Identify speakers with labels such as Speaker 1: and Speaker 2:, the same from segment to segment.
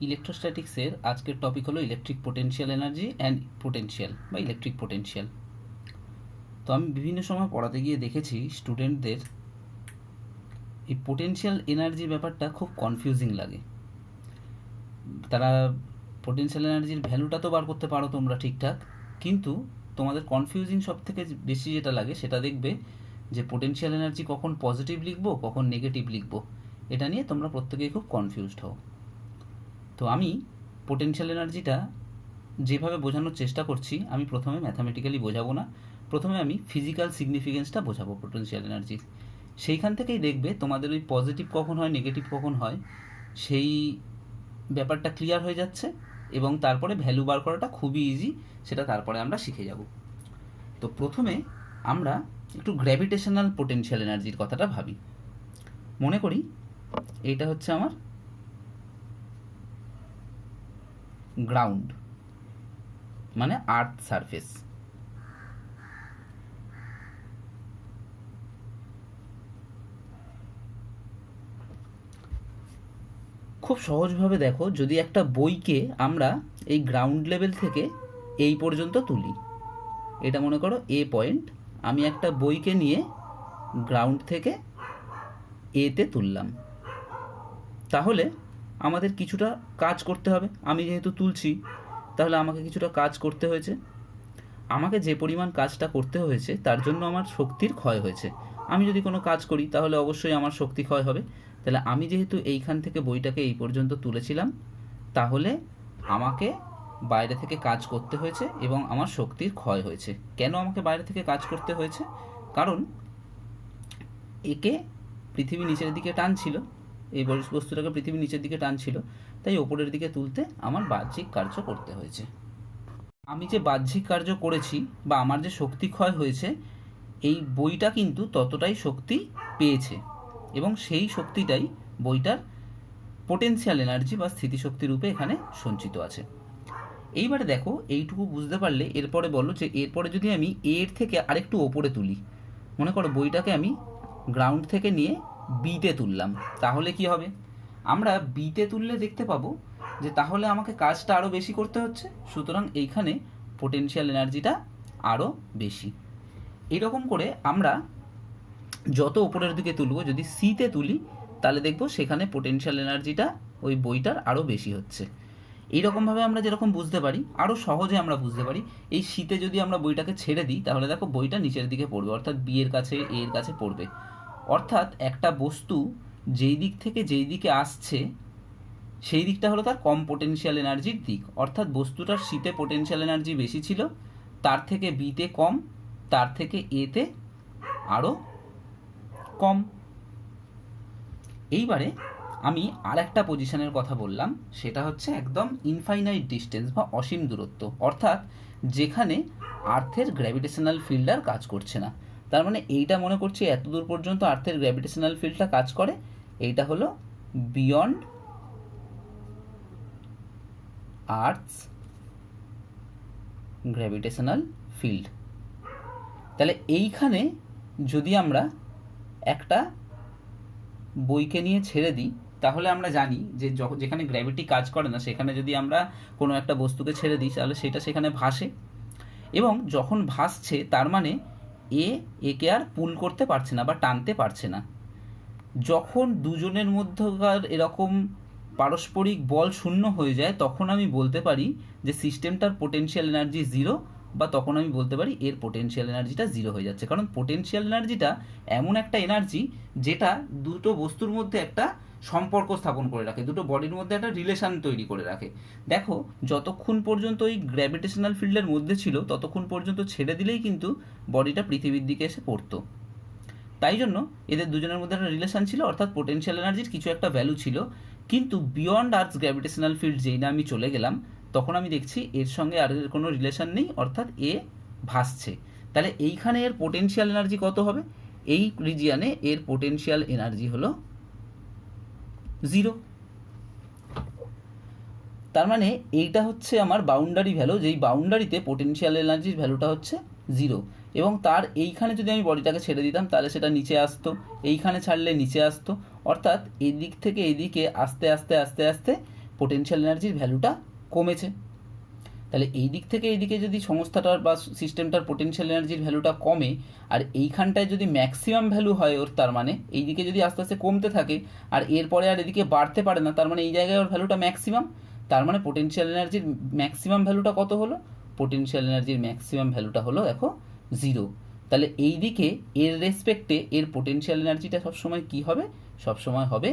Speaker 1: ইলেকট্রোস্ট্যাটিক্সের আজকের টপিক হলো electric potential energy and potential বা ইলেকট্রিক পোটেনশিয়াল। তো আমি বিভিন্ন সময় পড়াতে গিয়ে দেখেছি স্টুডেন্টদের এই পোটেনশিয়াল এনার্জি ব্যাপারটা খুব কনফিউজিং লাগে। তারা পোটেনশিয়াল এনার্জির ভ্যালুটা তো বার করতে পারো তোমরা ঠিকঠাক, কিন্তু তোমাদের কনফিউজিং সব থেকে বেশি যেটা লাগে সেটা দেখবে যে পোটেনশিয়াল এনার্জি কখন পজিটিভ লিখবো কখন নেগেটিভ লিখবো, এটা নিয়ে তোমরা প্রত্যেকেই খুব কনফিউজড হও। তো আমি পোটেনশিয়াল এনার্জিটা যেভাবে বোঝানোর চেষ্টা করছি, আমি প্রথমে ম্যাথামেটিক্যালি বোঝাবো না, প্রথমে আমি ফিজিক্যাল সিগনিফিকেন্সটা বোঝাবো পোটেনশিয়াল এনার্জির। সেইখান থেকেই দেখবে তোমাদের ওই পজিটিভ কখন হয় নেগেটিভ কখন হয় সেই ব্যাপারটা ক্লিয়ার হয়ে যাচ্ছে, এবং তারপরে ভ্যালু বার করাটা খুবই ইজি, সেটা তারপরে আমরা শিখে যাব। তো প্রথমে আমরা একটু গ্র্যাভিটেশনাল পোটেনশিয়াল এনার্জির কথাটা ভাবি। মনে করি এইটা হচ্ছে আমার গ্রাউন্ড, মানে আর্থ সারফেস। খুব সহজভাবে দেখো, যদি একটা বইকে আমরা এই গ্রাউন্ড লেভেল থেকে এই পর্যন্ত তুলি, এটা মনে করো এ পয়েন্ট, আমি একটা বইকে নিয়ে গ্রাউন্ড থেকে এতে তুললাম, তাহলে আমাদের কিছুটা কাজ করতে হবে। আমি যেহেতু তুলছি তাহলে আমাকে কিছুটা কাজ করতে হয়েছে। আমাকে যে পরিমাণ কাজটা করতে হয়েছে তার জন্য আমার শক্তির ক্ষয় হয়েছে। আমি যদি কোনো কাজ করি তাহলে অবশ্যই আমার শক্তি ক্ষয় হবে। তাহলে আমি যেহেতু এইখান থেকে বইটাকে এই পর্যন্ত তুলেছিলাম, তাহলে আমাকে বাইরে থেকে কাজ করতে হয়েছে এবং আমার শক্তির ক্ষয় হয়েছে। কেন আমাকে বাইরে থেকে কাজ করতে হয়েছে? কারণ একে পৃথিবী নিচের দিকে টানছিল, এই বস্তুটাকে পৃথিবী নিচের দিকে টানছিল, তাই ওপরের দিকে তুলতে আমার বাহ্যিক কার্য করতে হয়েছে। আমি যে বাহ্যিক কার্য করেছি বা আমার যে শক্তি ক্ষয় হয়েছে, এই বইটা কিন্তু ততটাই শক্তি পেয়েছে, এবং সেই শক্তিটাই বইটার পোটেনশিয়াল এনার্জি বা স্থিতিশক্তি রূপে এখানে সঞ্চিত আছে। এইবারে দেখো, এইটুকু বুঝতে পারলে এরপরে বলো যে এরপরে যদি আমি এর থেকে আরেকটু ওপরে তুলি, মনে করো বইটাকে আমি গ্রাউন্ড থেকে নিয়ে বিতে তুললাম, তাহলে কি হবে? আমরা বিতে তুললে দেখতে পাবো যে তাহলে আমাকে কাজটা আরও বেশি করতে হচ্ছে, সুতরাং এইখানে পোটেনশিয়াল এনার্জিটা আরও বেশি। এইরকম করে আমরা যত উপরের দিকে তুলব, যদি সিতে তুলি তাহলে দেখব সেখানে পোটেনশিয়াল এনার্জিটা ওই বইটার আরও বেশি হচ্ছে। এইরকমভাবে আমরা যেরকম বুঝতে পারি, আরও সহজে আমরা বুঝতে পারি, এই শীতে যদি আমরা বইটাকে ছেড়ে দিই তাহলে দেখো বইটা নিচের দিকে পড়বে, অর্থাৎ বি এর কাছে এ এর কাছে পড়বে। অর্থাৎ একটা বস্তু যেই দিক থেকে যেই দিকে আসছে সেই দিকটা হলো তার কম পোটেনশিয়াল এনার্জির দিক, অর্থাৎ বস্তুটার শীতে পোটেনশিয়াল এনার্জি বেশি ছিল, তার থেকে বিতে কম, তার থেকে এতে আরও কম। এইবারে আমি আর একটা পজিশনের কথা বললাম, সেটা হচ্ছে একদম ইনফাইনাইট ডিস্টেন্স বা অসীম দূরত্ব, অর্থাৎ যেখানে আর্থের গ্র্যাভিটেশনাল ফিল্ড আর কাজ করছে না। তার মানে এইটা মনে করছি এত দূর পর্যন্ত আর্থের গ্র্যাভিটেশনাল ফিল্ডটা কাজ করে, এইটা হলো বিয়ন্ড আর্থস গ্র্যাভিটেশনাল ফিল্ড। তাহলে এইখানে যদি আমরা একটা বইকে নিয়ে ছেড়ে দিই, তাহলে আমরা জানি যে যেখানে গ্র্যাভিটি কাজ করে না সেখানে যদি আমরা কোনো একটা বস্তুকে ছেড়ে দিই তাহলে সেটা সেখানে ভাসে, এবং যখন ভাসছে তার মানে একে আর পুল করতে পারছে না বা টানতে পারছে না। যখন দুজনের মধ্যকার এরকম পারস্পরিক বল শূন্য হয়ে যায় তখন আমি বলতে পারি যে সিস্টেমটার পোটেনশিয়াল এনার্জি জিরো, বা তখন আমি বলতে পারি এর পোটেনশিয়াল এনার্জিটা জিরো হয়ে যাচ্ছে। কারণ পোটেনশিয়াল এনার্জিটা এমন একটা এনার্জি যেটা দুটো বস্তুর মধ্যে একটা সম্পর্ক স্থাপন করে রাখে, দুটো বডির মধ্যে একটা রিলেশন তৈরি করে রাখে। দেখো, যতক্ষণ পর্যন্ত ওই গ্র্যাভিটেশনাল ফিল্ডের মধ্যে ছিল ততক্ষণ পর্যন্ত ছেড়ে দিলেই কিন্তু বডিটা পৃথিবীর দিকে এসে পড়তো। তাই জন্য এদের দুজনের মধ্যে একটা রিলেশন ছিল, অর্থাৎ পোটেনশিয়াল এনার্জির কিছু একটা ভ্যালু ছিল। কিন্তু বিয়ন্ড আর্থস গ্র্যাভিটেশনাল ফিল্ড যেই না আমি চলে গেলাম, তখন আমি দেখছি এর সঙ্গে আর কোনো রিলেশন নেই, অর্থাৎ এ ভাসছে। তাহলে এইখানে এর পোটেনশিয়াল এনার্জি কত হবে? এই রিজিয়ানে এর পোটেনশিয়াল এনার্জি হলো জিরো। তার মানে এইটা হচ্ছে আমার বাউন্ডারি ভ্যালু, যেই বাউন্ডারিতে পোটেনশিয়াল এনার্জির ভ্যালুটা হচ্ছে জিরো, এবং তার এইখানে যদি আমি বডিটাকে ছেড়ে দিতাম তাহলে সেটা নিচে আসতো, এইখানে ছাড়লে নিচে আসতো, অর্থাৎ এদিক থেকে এদিকে আস্তে আস্তে আস্তে আস্তে পোটেনশিয়াল এনার্জির ভ্যালুটা কমেছে। তাহলে এই দিক থেকে এইদিকে যদি সংস্থাটার বা সিস্টেমটার পোটেনশিয়াল এনার্জির ভ্যালুটা কমে, আর এইখানটায় যদি ম্যাক্সিমাম ভ্যালু হয় ওর, তার মানে এইদিকে যদি আস্তে আস্তে কমতে থাকে আর এরপরে আর এদিকে বাড়তে পারে না, তার মানে এই জায়গায় ওর ভ্যালুটা ম্যাক্সিমাম। তার মানে পোটেনশিয়াল এনার্জির ম্যাক্সিমাম ভ্যালুটা কত হলো? পোটেনশিয়াল এনার্জির ম্যাক্সিমাম ভ্যালুটা হলো দেখো 0। তাহলে এই দিকে এর রেসপেক্টে এর পোটেনশিয়াল এনার্জিটা সবসময় কী হবে? সবসময় হবে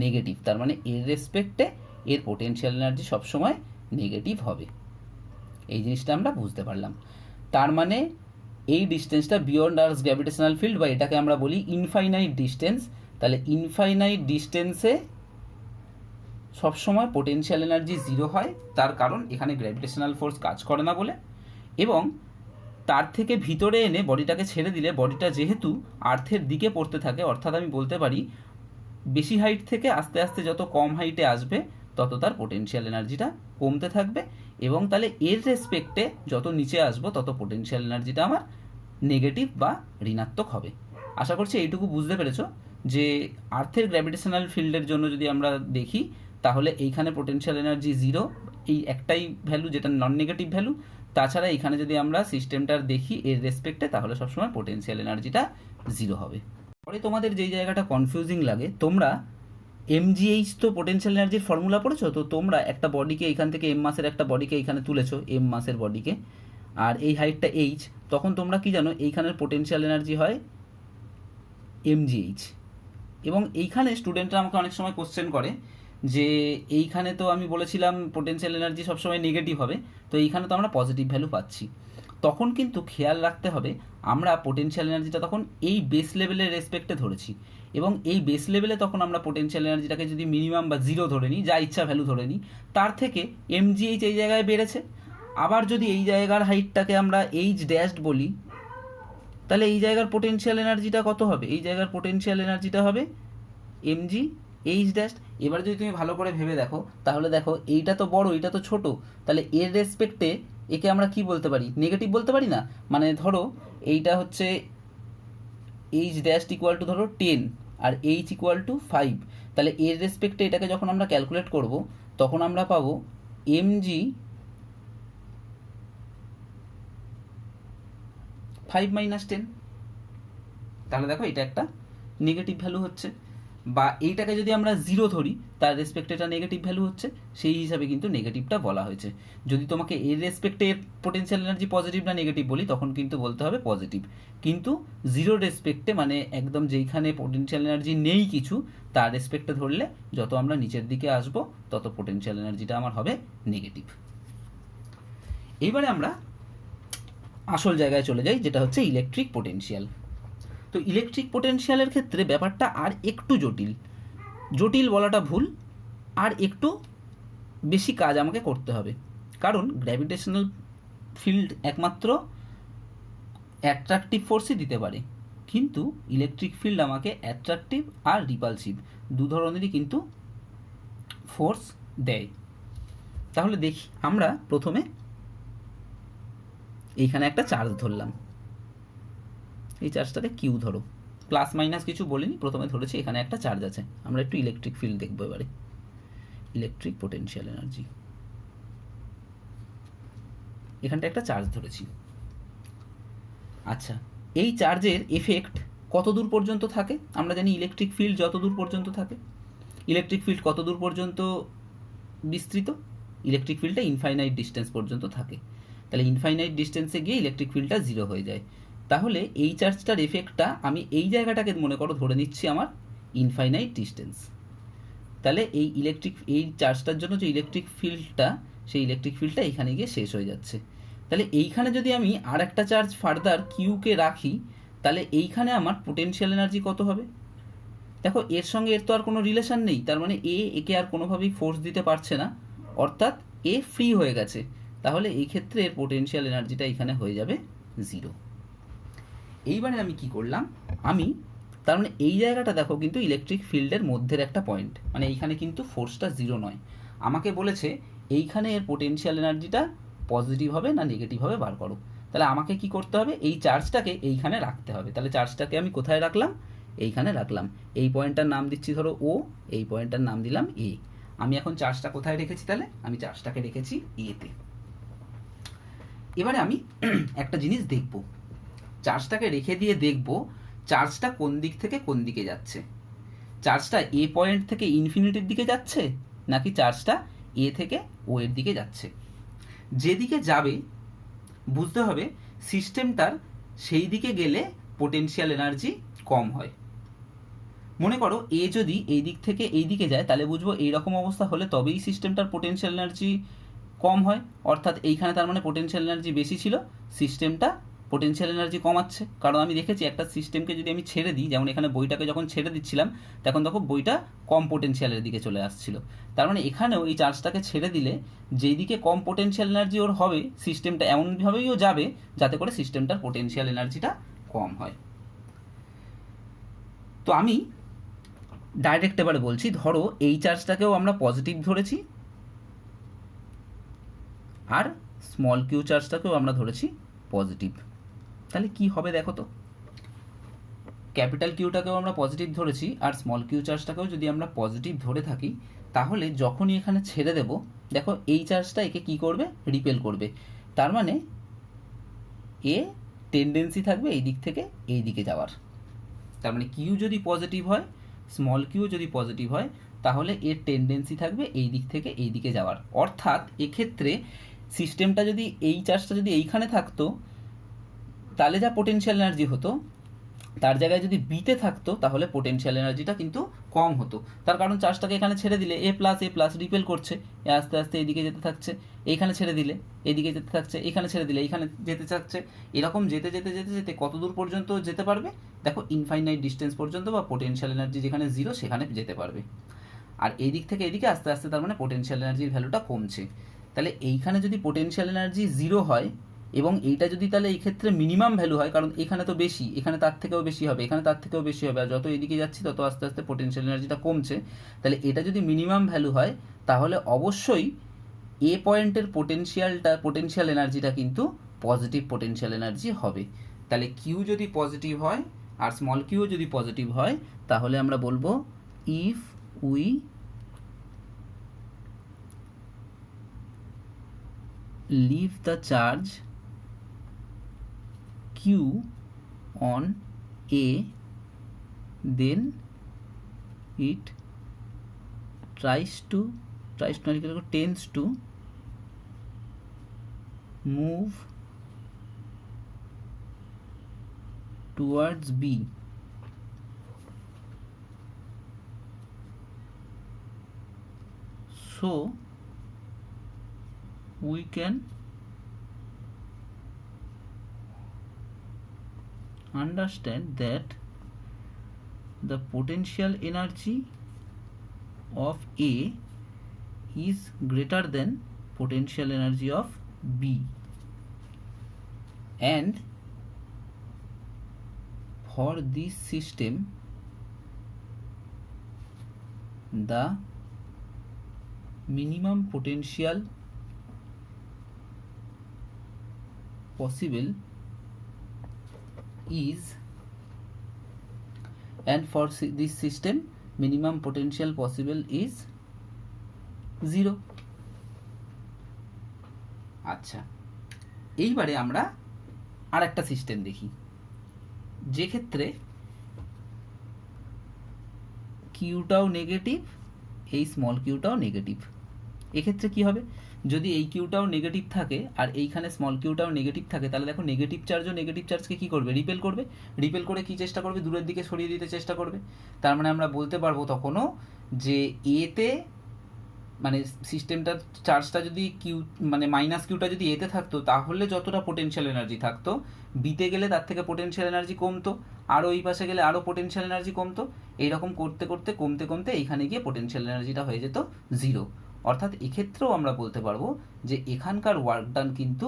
Speaker 1: নেগেটিভ। তার মানে এর রেসপেক্টে এর পোটেনশিয়াল এনার্জি সবসময় নেগেটিভ হবে। এই জিনিসটা আমরা বুঝতে পারলাম। তার মানে এই ডিস্টেন্সটা বিয়ন্ড আর্থস গ্র্যাভিটেশনাল ফিল্ড, বা এটাকে আমরা বলি ইনফাইনাইট ডিস্টেন্স। তাহলে ইনফাইনাইট ডিস্টেন্সে সবসময় পোটেনশিয়াল এনার্জি 0 হয়, তার কারণ এখানে গ্র্যাভিটেশনাল ফোর্স কাজ করে না বলে। এবং তার থেকে ভিতরে এনে বডিটাকে ছেড়ে দিলে বডিটা যেহেতু আর্থের দিকে পড়তে থাকে, অর্থাৎ আমি বলতে পারি বেশি হাইট থেকে আস্তে আস্তে যত কম হাইটে আসবে তত তার পোটেনশিয়াল এনার্জিটা কমতে থাকবে, এবং তাহলে এর রেসপেক্টে যত নিচে আসবো তত পোটেনশিয়াল এনার্জিটা আমার নেগেটিভ বা ঋণাত্মক হবে। আশা করছি এইটুকু বুঝতে পেরেছো যে আর্থের গ্র্যাভিটেশনাল ফিল্ডের জন্য যদি আমরা দেখি তাহলে এইখানে পোটেনশিয়াল এনার্জি 0, এই একটাই ভ্যালু যেটা নন নেগেটিভ ভ্যালু। তাছাড়া এখানে যদি আমরা সিস্টেমটার দেখি এর রেসপেক্টে, তাহলে সবসময় পোটেনশিয়াল এনার্জিটা 0 হবে। পরে তোমাদের যেই জায়গাটা কনফিউজিং লাগে, তোমরা এমজিএইচ তো পোটেনশিয়াল এনার্জির ফর্মুলা পড়েছো, তো তোমরা একটা বডিকে এখান থেকে এম মাসের একটা বডিকে এখানে তুলেছো, এম মাসের বডিকে, আর এই হাইটটা এইচ, তখন তোমরা কি জানো এইখানের পোটেনশিয়াল এনার্জি হয় এমজিএইচ। এবং এইখানে স্টুডেন্টরা আমাকে অনেক সময় কোশ্চেন করে যে এইখানে তো আমি বলেছিলাম পোটেনশিয়াল এনার্জি সবসময় নেগেটিভ হবে, তো এইখানে তো আমরা পজিটিভ ভ্যালু পাচ্ছি। তখন কিন্তু খেয়াল রাখতে হবে আমরা পোটেনশিয়াল এনার্জিটা তখন এই বেস লেভেলের রেসপেক্টে ধরেছি, এবং এই বেস লেভেলে তখন আমরা পোটেনশিয়াল এনার্জিটাকে যদি মিনিমাম বা 0 ধরে নিই, যা ইচ্ছা ভ্যালু ধরে নিই, তার থেকে এমজিএইচ এই জায়গায় বেড়েছে। আবার যদি এই জায়গার হাইটটাকে আমরা এইচ ড্যাশড বলি, তাহলে এই জায়গার পোটেনশিয়াল এনার্জিটা কত হবে? এই জায়গার পোটেনশিয়াল এনার্জিটা হবে এমজি এইচ ড্যাশ। এবার যদি তুমি ভালো করে ভেবে দেখো, তাহলে দেখো এইটা তো বড়, এইটা তো ছোট, তাহলে এর রেসপেক্টে একে আমরা কি বলতে পারি? নেগেটিভ বলতে পারি না? মানে ধরো এইটা হচ্ছে এইচ ড্যাশ ইকুয়াল টু ধরো 10 আর এইচ ইকুয়াল টু 5, তাহলে এর রেসপেক্টে এটাকে যখন আমরা ক্যালকুলেট করব তখন আমরা পাবো এমজি 5 - 10। তাহলে দেখো এটা একটা নেগেটিভ ভ্যালু হচ্ছে, বা এইটাকে যদি আমরা 0 ধরি তার রেসপেক্টে এটা নেগেটিভ ভ্যালু হচ্ছে, সেই হিসাবে কিন্তু নেগেটিভটা বলা হয়েছে। যদি তোমাকে এর রেসপেক্টে এর পোটেনশিয়াল এনার্জি পজিটিভ না নেগেটিভ বলি, তখন কিন্তু বলতে হবে পজিটিভ। কিন্তু 0 রেসপেক্টে, মানে একদম যেইখানে পোটেনশিয়াল এনার্জি নেই কিছু, তার রেসপেক্টে ধরলে যত আমরা নিচের দিকে আসব তত পোটেনশিয়াল এনার্জিটা আমার হবে নেগেটিভ। এইবারে আমরা আসল জায়গায় চলে যাই, যেটা হচ্ছে ইলেকট্রিক পোটেনশিয়াল। তো ইলেকট্রিক পোটেনশিয়ালের ক্ষেত্রে ব্যাপারটা আর একটু জটিল, জটিল বলাটা ভুল, আর একটু বেশি কাজ আমাকে করতে হবে। কারণ গ্র্যাভিটেশনাল ফিল্ড একমাত্র অ্যাট্রাকটিভ ফোর্সই দিতে পারে, কিন্তু ইলেকট্রিক ফিল্ড আমাকে অ্যাট্রাকটিভ আর রিপালসিভ দু ধরনেরই কিন্তু ফোর্স দেয়। তাহলে দেখি, আমরা প্রথমে এইখানে একটা চার্জ ধরলাম, এই চার্জটাকে কিউ ধরো, প্লাস মাইনাস কিছু বলিনি, প্রথমে ধরেছি এখানে একটা চার্জ আছে। আমরা একটু ইলেকট্রিক ফিল্ড দেখবো এবারে, ইলেকট্রিক পোটেনশিয়াল এনার্জি। এখানটা একটা চার্জ ধরেছি। আচ্ছা, এই চার্জের এফেক্ট কত দূর পর্যন্ত থাকে? আমরা জানি ইলেকট্রিক ফিল্ড যত দূর পর্যন্ত থাকে। ইলেকট্রিক ফিল্ড কত দূর পর্যন্ত বিস্তৃত? ইলেকট্রিক ফিল্ডটা ইনফাইনাইট ডিস্টেন্স পর্যন্ত থাকে। তাহলে ইনফাইনাইট ডিস্টেন্সে গিয়ে ইলেকট্রিক ফিল্ডটা 0 হয়ে যায়। তাহলে এই চার্জটার এফেক্টটা আমি এই জায়গাটাকে মনে করো ধরে নিচ্ছি আমার ইনফাইনাইট ডিস্টেন্স। তাহলে এই চার্জটার জন্য যে ইলেকট্রিক ফিল্ডটা, সেই ইলেকট্রিক ফিল্ডটা এখানে গিয়ে শেষ হয়ে যাচ্ছে। তাহলে এইখানে যদি আমি আর একটা চার্জ ফার্দার কিউকে রাখি, তাহলে এইখানে আমার পোটেনশিয়াল এনার্জি কত হবে? দেখো এর সঙ্গে এর তো আর কোনো রিলেশন নেই, তার মানে একে আর কোনোভাবেই ফোর্স দিতে পারছে না, অর্থাৎ এ ফ্রি হয়ে গেছে। তাহলে এই ক্ষেত্রে এর পোটেনশিয়াল এনার্জিটা এখানে হয়ে যাবে 0। এইবারে আমি কি করলাম, আমি তার মানে এই জায়গাটা দেখো কিন্তু ইলেকট্রিক ফিল্ডের মধ্যের একটা পয়েন্ট, মানে এইখানে কিন্তু ফোর্সটা 0 নয়। আমাকে বলেছে এইখানে এর পোটেনশিয়াল এনার্জিটা পজিটিভ হবে না নেগেটিভ হবে বার করো। তাহলে আমাকে কি করতে হবে? এই চার্জটাকে এইখানে রাখতে হবে। তাহলে চার্জটাকে আমি কোথায় রাখলাম? এইখানে রাখলাম। এই পয়েন্টটার নাম দিচ্ছি ধরো ও, এই পয়েন্টটার নাম দিলাম এ। আমি এখন চার্জটা কোথায় রেখেছি? তাহলে আমি চার্জটাকে রেখেছি এতে। এবারে আমি একটা জিনিস দেখব, চার্জটাকে রেখে দিয়ে দেখব চার্জটা কোন দিক থেকে কোন দিকে যাচ্ছে। চার্জটা এ পয়েন্ট থেকে ইনফিনিটির দিকে যাচ্ছে নাকি চার্জটা এ থেকে ও এর দিকে যাচ্ছে। যেদিকে যাবে বুঝতে হবে সিস্টেমটার সেই দিকে গেলে পোটেনশিয়াল এনার্জি কম হয়। মনে করো এ যদি এই দিক থেকে এই দিকে যায় তাহলে বুঝবো এইরকম অবস্থা হলে তবেই সিস্টেমটার পোটেনশিয়াল এনার্জি কম হয়, অর্থাৎ এইখানে তার মানে পোটেনশিয়াল এনার্জি বেশি ছিল, সিস্টেমটা পোটেনশিয়াল এনার্জি কমাচ্ছে। কারণ আমি দেখেছি একটা সিস্টেমকে যদি আমি ছেড়ে দিই, যেমন এখানে বইটাকে যখন ছেড়ে দিচ্ছিলাম তখন দেখো বইটা কম পোটেনশিয়ালের দিকে চলে আসছিল। তার মানে এখানেও এই চার্জটাকে ছেড়ে দিলে যেই দিকে কম পোটেনশিয়াল এনার্জি ওর হবে সিস্টেমটা এমনভাবেইও যাবে যাতে করে সিস্টেমটার পোটেনশিয়াল এনার্জিটা কম হয়। তো আমি ডাইরেক্ট এবারে বলছি, ধরো এই চার্জটাকেও আমরা পজিটিভ ধরেছি আর স্মল কিউ চার্জটাকেও আমরা ধরেছি পজিটিভ, তাহলে কি হবে দেখো তো। ক্যাপিটাল কিউটাকেও আমরা পজিটিভ ধরেছি আর স্মল কিউ চার্জটাকেও যদি আমরা পজিটিভ ধরে থাকি তাহলে যখনই এখানে ছেড়ে দেব দেখো এই চার্জটা একে কি করবে? রিপেল করবে। তার মানে এ টেন্ডেন্সি থাকবে এই দিক থেকে এই দিকে যাওয়ার। তার মানে কিউ যদি পজিটিভ হয়, স্মল কিউ যদি পজিটিভ হয় তাহলে এর টেন্ডেন্সি থাকবে এই দিক থেকে এই দিকে যাওয়ার। অর্থাৎ এক্ষেত্রে সিস্টেমটা যদি এই চার্জটা যদি এইখানে থাকতো তাহলে যা পোটেনশিয়াল এনার্জি হতো তার জায়গায় যদি বিতে থাকতো তাহলে পোটেনশিয়াল এনার্জিটা কিন্তু কম হতো। তার কারণ চার্জটাকে এখানে ছেড়ে দিলে এ প্লাস রিপেল করছে, এ আস্তে আস্তে এইদিকে যেতে থাকছে, এইখানে ছেড়ে দিলে এইদিকে যেতে থাকছে, এইখানে ছেড়ে দিলে এইখানে যেতে থাকছে, এরকম যেতে যেতে যেতে যেতে কত দূর পর্যন্ত যেতে পারবে দেখো? ইনফাইনাইট ডিস্টেন্স পর্যন্ত, বা পোটেনশিয়াল এনার্জি যেখানে জিরো সেখানে যেতে পারবে। আর এই দিক থেকে এদিকে আস্তে আস্তে তার মানে পোটেনশিয়াল এনার্জির ভ্যালুটা কমছে। তাহলে এইখানে যদি পোটেনশিয়াল এনার্জি জিরো হয় এবং এইটা যদি তাহলে এই ক্ষেত্রে মিনিমাম ভ্যালু হয়, কারণ এখানে তো বেশি, এখানে তার থেকেও বেশি হবে, এখানে তার থেকেও বেশি হবে, আর যত এদিকে যাচ্ছি তত আস্তে আস্তে পোটেনশিয়াল এনার্জিটা কমছে, তাহলে এটা যদি মিনিমাম ভ্যালু হয় তাহলে অবশ্যই এ পয়েন্টের পোটেনশিয়াল এনার্জিটা কিন্তু পজিটিভ পোটেনশিয়াল এনার্জি হবে। তাহলে কিউ যদি পজিটিভ হয় আর স্মল কিউ যদি পজিটিভ হয় তাহলে আমরা বলবো if we leave the charge q on A, then it tends to move towards B. So we can understand that the potential energy of A is greater than potential energy of B, and for this system the minimum potential possible is, and for this system minimum potential possible is 0. আচ্ছা, এইবারে আমরা আর একটা system দেখি যে ক্ষেত্রে কিউটাও negative, এই small কিউটাও negative. এক্ষেত্রে কি হবে? যদি এই কিউটাও নেগেটিভ থাকে আর এইখানে স্মল কিউটাও নেগেটিভ থাকে তাহলে দেখো নেগেটিভ চার্জও নেগেটিভ চার্জকে কি করবে? রিপেল করবে। রিপেল করে কি চেষ্টা করবে? দূরের দিকে সরিয়ে দিতে চেষ্টা করবে। তার মানে আমরা বলতে পারবো তখনও যে এতে মানে সিস্টেমটার চার্জটা যদি কিউ মানে মাইনাস কিউটা যদি এতে থাকতো তাহলে যতটা পোটেনশিয়াল এনার্জি থাকতো, বিতে গেলে তার থেকে পোটেনশিয়াল এনার্জি কমতো, আরও এই পাশে গেলে আরও পোটেনশিয়াল এনার্জি কমতো, এইরকম করতে করতে কমতে কমতে এইখানে গিয়ে পোটেনশিয়াল এনার্জিটা হয়ে যেত 0। অর্থাৎ এক্ষেত্রেও আমরা বলতে পারবো যে এখানকার ওয়ার্ক ডান কিন্তু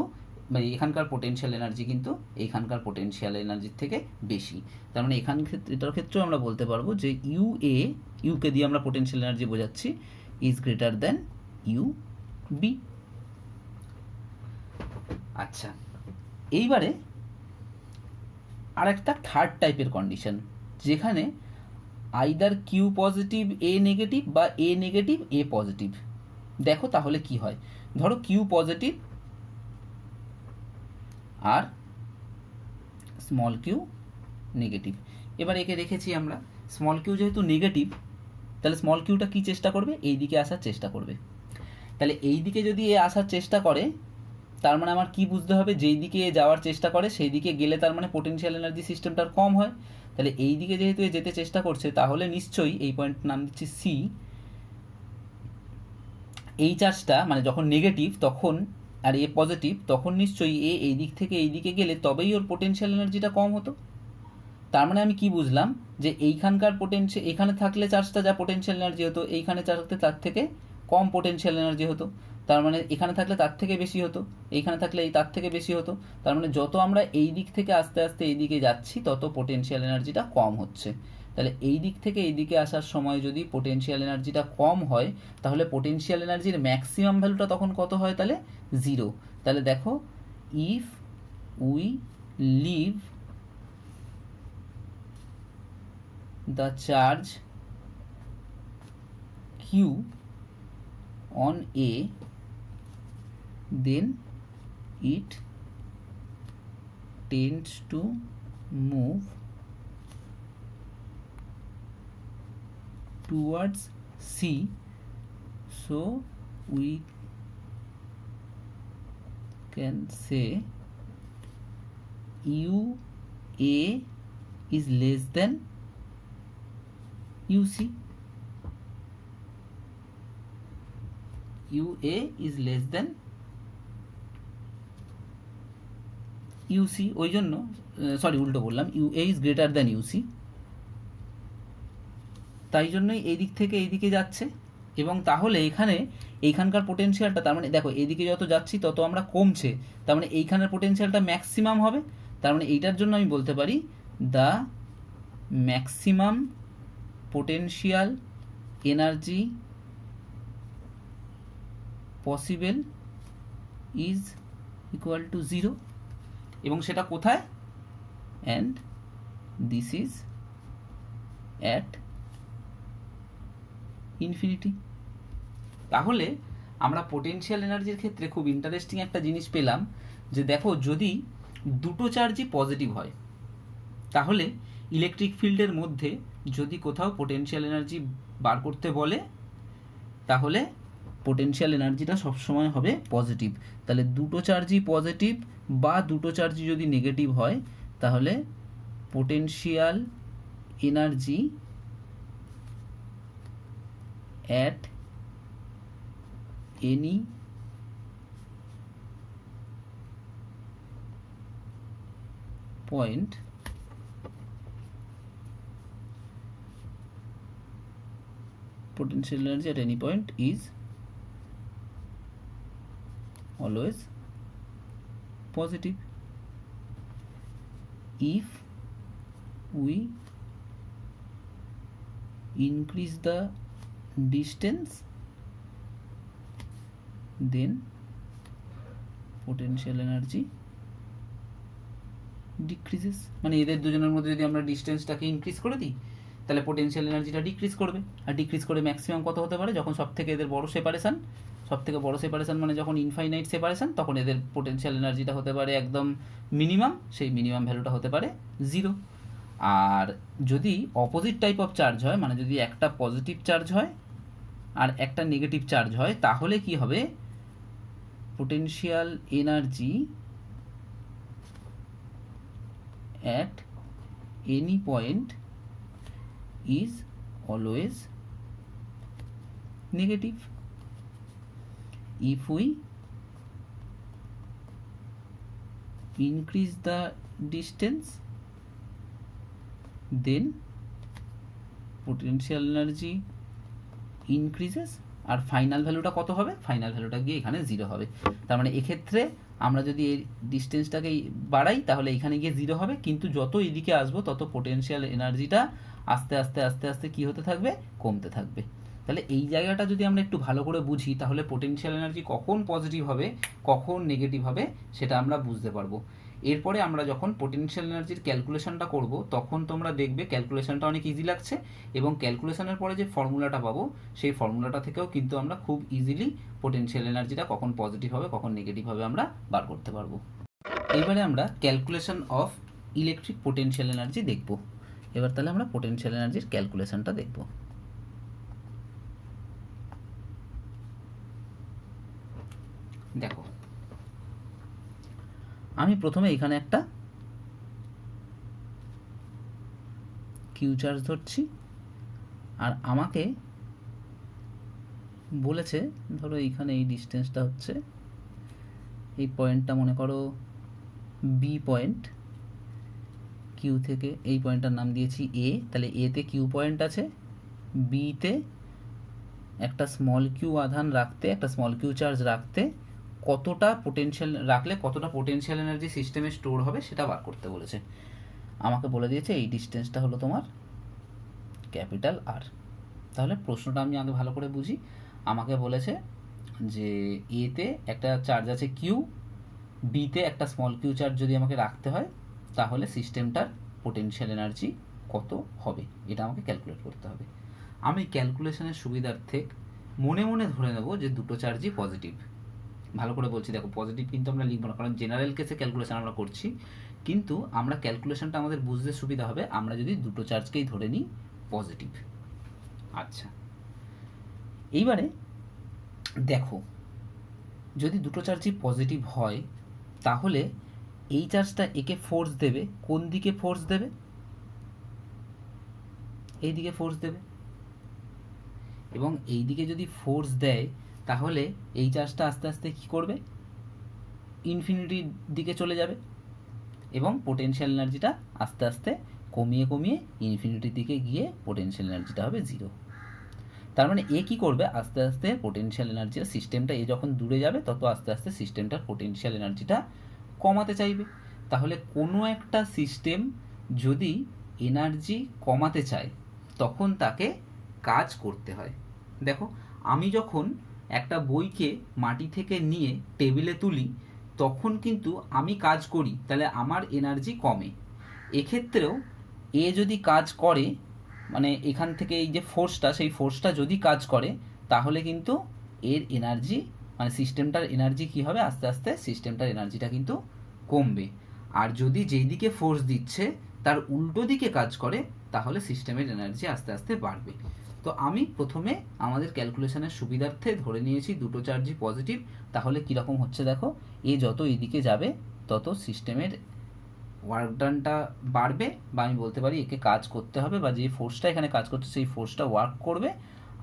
Speaker 1: মানে এখানকার পোটেনশিয়াল এনার্জি কিন্তু এইখানকার পোটেনশিয়াল এনার্জির থেকে বেশি। তার মানে এটার ক্ষেত্রেও আমরা বলতে পারবো যে ইউকে দিয়ে আমরা পোটেনশিয়াল এনার্জি বোঝাচ্ছি is greater than UB। আচ্ছা, এইবারে আর একটা থার্ড টাইপের কন্ডিশন যেখানে either Q positive A negative বা এ নেগেটিভ এ পজিটিভ। দেখো তাহলে কি হয়, ধরো কিউ পজিটিভ আর স্মল কিউ নেগেটিভ। এবার একে রেখেছি আমরা, স্মল কিউ যেহেতু নেগেটিভ তাহলে স্মল কিউটা কি চেষ্টা করবে, এই দিকে আসার চেষ্টা করবে। তাহলে এই দিকে যদি এ আসার চেষ্টা করে তার মানে আমার কি বুঝতে হবে, যেই দিকে এ যাওয়ার চেষ্টা করে সেই দিকে গেলে তার মানে পোটেনশিয়াল এনার্জি সিস্টেমটার কম হয়। তাহলে এই দিকে যেহেতু এ যেতে চেষ্টা করছে তাহলে নিশ্চয়ই এই পয়েন্ট নাম দিচ্ছি সি, এই চার্জটা মানে যখন নেগেটিভ তখন আর এ পজিটিভ তখন নিশ্চয়ই এ এই দিক থেকে এই দিকে গেলে তবেই ওর পোটেনশিয়াল এনার্জিটা কম হতো। তার মানে আমি কি বুঝলাম, যে এইখানকার পোটেনশিয়াল এখানে থাকলে চার্জটা যা পোটেনশিয়াল এনার্জি হতো এইখানে থাকলে তার থেকে কম পোটেনশিয়াল এনার্জি হতো। তার মানে এখানে থাকলে তার থেকে বেশি হতো, এইখানে থাকলে এই তার থেকে বেশি হতো। তার মানে যত আমরা এই দিক থেকে আস্তে আস্তে এই দিকে যাচ্ছি তত পোটেনশিয়াল এনার্জিটা কম হচ্ছে। তাহলে এই দিক থেকে এই দিকে আসার সময় যদি পোটেনশিয়াল এনার্জিটা কম হয় তাহলে পোটেনশিয়াল এনার্জির ম্যাক্সিমাম ভ্যালুটা তখন কত হয়, তাহলে 0। তাহলে দেখো, if we live the charge q on A, then it tends to move towards C, so we can say UA is less than UC. UA is less than UC, ওই জন্য সরি উল্টো বললাম, UA is greater than UC, তাই জন্যই এই দিক থেকে এই দিকে যাচ্ছে। এবং তাহলে এখানে এইখানকার পোটেনশিয়ালটা, তার মানে দেখো এইদিকে যত যাচ্ছি তত আমরা কমছে, তার মানে এইখানের পোটেনশিয়ালটা ম্যাক্সিমাম হবে। তার মানে এইটার জন্য আমি বলতে পারি the maximum potential energy possible is equal to 0, এবং সেটা কোথায়, and this is at infinity। তাহলে আমরা পোটেনশিয়াল এনার্জির ক্ষেত্রে খুব ইন্টারেস্টিং একটা জিনিস পেলাম, যে দেখো যদি দুটো চার্জই পজিটিভ হয় তাহলে ইলেকট্রিক ফিল্ডের মধ্যে যদি কোথাও পোটেনশিয়াল এনার্জি বার করতে বলে তাহলে পোটেনশিয়াল এনার্জিটা সবসময় হবে পজিটিভ। তাহলে দুটো চার্জই পজিটিভ বা দুটো চার্জই যদি নেগেটিভ হয় তাহলে potential energy at any point potential energy at any point is always positive if we increase the distance then potential energy decreases। মানে এদের দুজনের মধ্যে যদি আমরা ডিস্টেন্সটাকে ইনক্রিজ করে দিই তাহলে পোটেনশিয়াল এনার্জিটা ডিক্রিজ করবে, আর ডিক্রিজ করে ম্যাক্সিমাম কত হতে পারে, যখন সব থেকে এদের বড় সেপারেশন, সব থেকে বড় সেপারেশন মানে যখন ইনফাইনাইট সেপারেশন, তখন এদের পোটেনশিয়াল এনার্জিটা হতে পারে একদম মিনিমাম, সেই মিনিমাম ভ্যালুটা হতে পারে 0। আর যদি অপোজিট টাইপ অফ চার্জ হয়, মানে যদি একটা পজিটিভ চার্জ হয় আর একটা নেগেটিভ চার্জ হয় তাহলে কি হবে, potential energy at any point is always negative if we increase the distance then potential energy increases, R final ভ্যালুটা কত হবে, ফাইনাল ভ্যালুটা গিয়ে এখানে 0 হবে। তার মানে এক্ষেত্রে আমরা যদি এই ডিস্টেন্সটাকে বাড়াই তাহলে এখানে গিয়ে 0 হবে, কিন্তু যত এদিকে আসবো তত পোটেনশিয়াল এনার্জিটা আস্তে আস্তে আস্তে আস্তে কী হতে থাকবে, কমতে থাকবে। তাহলে এই জায়গাটা যদি আমরা একটু ভালো করে বুঝি তাহলে পোটেনশিয়াল এনার্জি কখন পজিটিভ হবে কখন নেগেটিভ হবে সেটা আমরা বুঝতে পারবো। এরপরে আমরা যখন পোটেনশিয়াল এনার্জির ক্যালকুলেশনটা করব তখন তোমরা দেখবে ক্যালকুলেশনটা অনেক ইজি লাগছে, এবং ক্যালকুলেশনের পরে যে ফর্মুলাটা পাবো সেই ফর্মুলাটা থেকেও কিন্তু আমরা খুব ইজিলি পোটেনশিয়াল এনার্জিটা কখন পজিটিভ হবে কখন নেগেটিভ হবে আমরা বার করতে পারবো। এইবারে আমরা calculation of electric potential energy দেখব। এবার তাহলে আমরা পোটেনশিয়াল এনার্জির ক্যালকুলেশনটা দেখব। দেখো, আমি প্রথমে এখানে একটা কিউ চার্জ ধরছি, আর আমাকে বলেছে ধরো এইখানে এই ডিস্টেন্সটা হচ্ছে, এই পয়েন্টটা মনে করো বি পয়েন্ট, কিউ থেকে এই পয়েন্টটার নাম দিয়েছি এ, তাহলে এতে কিউ পয়েন্ট আছে, বিতে একটা স্মল কিউ আধান রাখতে, একটা স্মল কিউ চার্জ রাখতে কতটা পোটেনশিয়াল রাখলে কতটা পোটেনশিয়াল এনার্জি সিস্টেমে স্টোর হবে সেটা বার করতে বলেছে। আমাকে বলে দিয়েছে এই ডিস্টেন্সটা হলো তোমার ক্যাপিটাল আর। তাহলে প্রশ্নটা আমি আগে ভালো করে বুঝি। আমাকে বলেছে যে এতে একটা চার্জ আছে কিউ, বিতে একটা স্মল কিউ চার্জ যদি আমাকে রাখতে হয় তাহলে সিস্টেমটার পোটেনশিয়াল এনার্জি কত হবে এটা আমাকে ক্যালকুলেট করতে হবে। আমি ক্যালকুলেশনের সুবিধার্থে মনে মনে ধরে নেব যে দুটো চার্জই পজিটিভ। ভালো করে বলছি, দেখো পজিটিভ কিন্তু আমরা লিখবো না, কারণ জেনারেল কেসে ক্যালকুলেশন আমরা করছি, কিন্তু আমরা ক্যালকুলেশনটা আমাদের বুঝতে সুবিধা হবে আমরা যদি দুটো চার্জকেই ধরে নিই পজিটিভ। আচ্ছা, এইবারে দেখো, যদি দুটো চার্জই পজিটিভ হয় তাহলে এই চার্জটা একে ফোর্স দেবে, কোন দিকে ফোর্স দেবে? এই দিকে ফোর্স দেবে, এবং এই দিকে যদি ফোর্স দেয় তাহলে এই চার্জটা আস্তে আস্তে কী করবে? ইনফিনিটির দিকে চলে যাবে, এবং পোটেনশিয়াল এনার্জিটা আস্তে আস্তে কমিয়ে কমিয়ে ইনফিনিটির দিকে গিয়ে পোটেনশিয়াল এনার্জিটা হবে জিরো। তার মানে এ কী করবে? আস্তে আস্তে পোটেনশিয়াল এনার্জির সিস্টেমটা এ যখন দূরে যাবে তত আস্তে আস্তে সিস্টেমটার পোটেনশিয়াল এনার্জিটা কমাতে চাইবে। তাহলে কোনো একটা সিস্টেম যদি এনার্জি কমাতে চায় তখন তাকে কাজ করতে হয়। দেখো, আমি যখন একটা বইকে মাটি থেকে নিয়ে টেবিলে তুলি তখন কিন্তু আমি কাজ করি, তাহলে আমার এনার্জি কমে। এক্ষেত্রেও এ যদি কাজ করে, মানে এখান থেকে এই যে ফোর্সটা, সেই ফোর্সটা যদি কাজ করে তাহলে কিন্তু এর এনার্জি, মানে সিস্টেমটার এনার্জি কী হবে? আস্তে আস্তে সিস্টেমটার এনার্জিটা কিন্তু কমবে। আর যদি যেই দিকে ফোর্স দিচ্ছে তার উল্টো দিকে কাজ করে তাহলে সিস্টেমের এনার্জি আস্তে আস্তে বাড়বে। তো আমি প্রথমে আমাদের ক্যালকুলেশনের সুবিধার্থে ধরে নিয়েছি দুটো চার্জই পজিটিভ। তাহলে কীরকম হচ্ছে দেখো, এ যত এদিকে যাবে তত সিস্টেমের ওয়ার্ক ডানটা বাড়বে, বা আমি বলতে পারি একে কাজ করতে হবে, বা যে ফোর্সটা এখানে কাজ করছে সেই ফোর্সটা ওয়ার্ক করবে,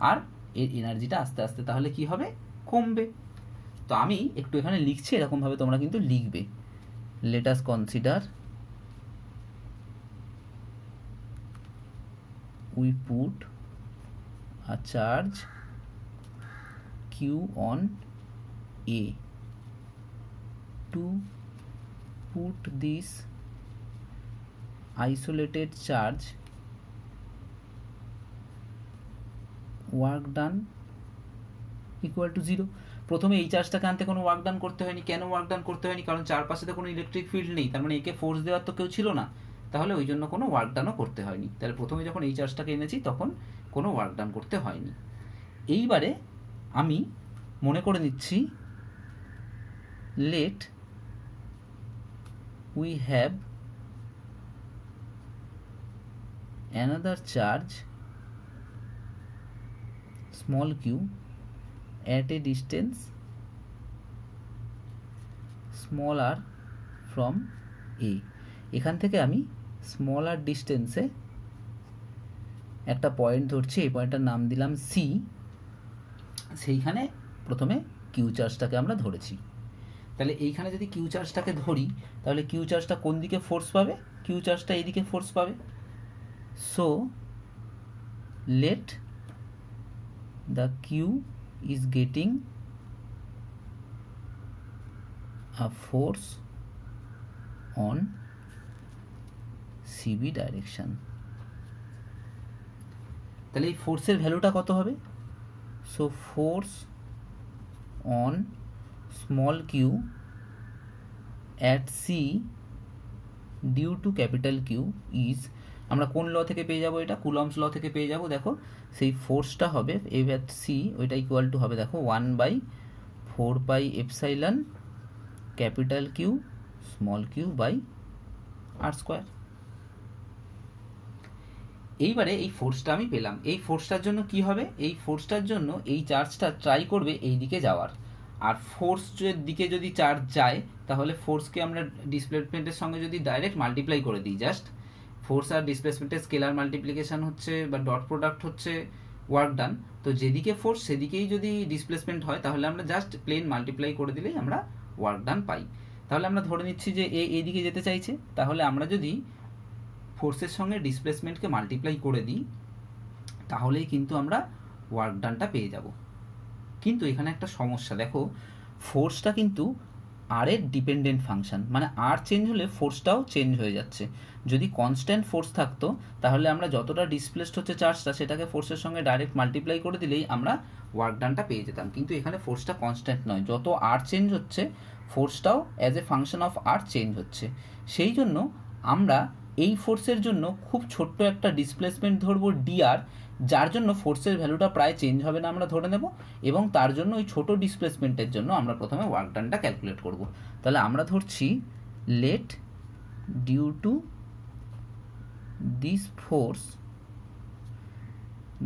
Speaker 1: আর এর এনার্জিটা আস্তে আস্তে তাহলে কি হবে? কমবে। তো আমি একটু এখানে লিখছি, এরকমভাবে তোমরা কিন্তু লিখবে। Let us consider we put a charge q on A. To put this isolated charge, work done equal to 0. প্রথমে এই চার্জটাকে আনতে কোনো ওয়ার্ক ডান করতে হয়নি। কেন ওয়ার্ক ডান করতে হয়নি? কারণ চারপাশে তো কোনো ইলেকট্রিক ফিল্ড নেই, তার মানে একে ফোর্স দেওয়ার তো কেউ ছিল না, তাহলে ওই জন্য কোনো ওয়ার্ক ডানও করতে হয়নি। তাহলে প্রথমে যখন এই চার্জটাকে এনেছি তখন কোনো ওয়ার্ক ডান করতে হয়নি। এইবারে আমি মনে করে নিচ্ছি let we have another charge small q at a distance small r from A. এখান থেকে আমি স্মল আর ডিস্টেন্সে একটা পয়েন্ট ধরছি, এই পয়েন্টটার নাম দিলাম সি। সেইখানে প্রথমে কিউ চার্জটাকে আমরা ধরেছি। তাহলে এইখানে যদি কিউ চার্জটাকে ধরি তাহলে কিউ চার্জটা কোন দিকে ফোর্স পাবে? কিউ চার্জটা এইদিকে ফোর্স পাবে। So let the q is getting a force on CB direction. তাহলে এই ফোর্সের ভ্যালুটা কত হবে? So force on small q at C due to capital q is, আমরা কোন ল থেকে পেয়ে যাব, এটা কুলম্বস ল থেকে পেয়ে যাব। দেখো সেই ফোর্সটা হবে এফ অ্যাট সি, ওইটা ইকুয়াল টু হবে দেখো 1/4πε capital Q small Q by R square. এইবারে এই ফোর্সটা আমি পেলাম, এই ফোর্সটার জন্য কি হবে, এই ফোর্সটার জন্য এই চার্জটা ট্রাই করবে এই দিকে যাওয়ার, আর ফোর্সের দিকে যদি চার্জ যায় তাহলে ফোর্সকে আমরা ডিসপ্লেসমেন্টের সঙ্গে যদি ডাইরেক্ট মাল্টিপ্লাই করে দিই, জাস্ট ফোর্স আর ডিসপ্লেসমেন্টের স্কেলার মাল্টিপ্লিকেশন হচ্ছে বা ডট প্রোডাক্ট হচ্ছে ওয়ার্ক ডান, তো যেদিকে ফোর্স সেদিকেই যদি ডিসপ্লেসমেন্ট হয় তাহলে আমরা জাস্ট প্লেন মাল্টিপ্লাই করে দিলেই আমরা ওয়ার্ক ডান পাই। তাহলে আমরা ধরে নিচ্ছি যে এইদিকে যেতে চাইছে, তাহলে আমরা যদি ফোর্সের সঙ্গে ডিসপ্লেসমেন্টকে মাল্টিপ্লাই করে দিই তাহলেই কিন্তু আমরা ওয়ার্ক ডানটা পেয়ে যাব। কিন্তু এখানে একটা সমস্যা, দেখো ফোর্সটা কিন্তু আর এর ডিপেন্ডেন্ট ফাংশন, মানে আর চেঞ্জ হলে ফোর্সটাও চেঞ্জ হয়ে যাচ্ছে। যদি কনস্ট্যান্ট ফোর্স থাকতো তাহলে আমরা যতটা ডিসপ্লেসড হচ্ছে চার্জটা সেটাকে ফোর্সের সঙ্গে ডাইরেক্ট মাল্টিপ্লাই করে দিলেই আমরা ওয়ার্ক ডানটা পেয়ে যেতাম, কিন্তু এখানে ফোর্সটা কনস্ট্যান্ট নয়, যত আর চেঞ্জ হচ্ছে ফোর্সটাও as a function of R change হচ্ছে। সেই জন্য আমরা এই ফোর্সের জন্য খুব ছোট্ট একটা ডিসপ্লেসমেন্ট ধরবো ডিআর, যার জন্য ফোর্সের ভ্যালুটা প্রায় চেঞ্জ হবে না আমরা ধরে নেব, এবং তার জন্য ওই ছোটো ডিসপ্লেসমেন্টের জন্য আমরা প্রথমে ওয়ার্ক ডানটা ক্যালকুলেট করব। তাহলে আমরা ধরছি let due to this force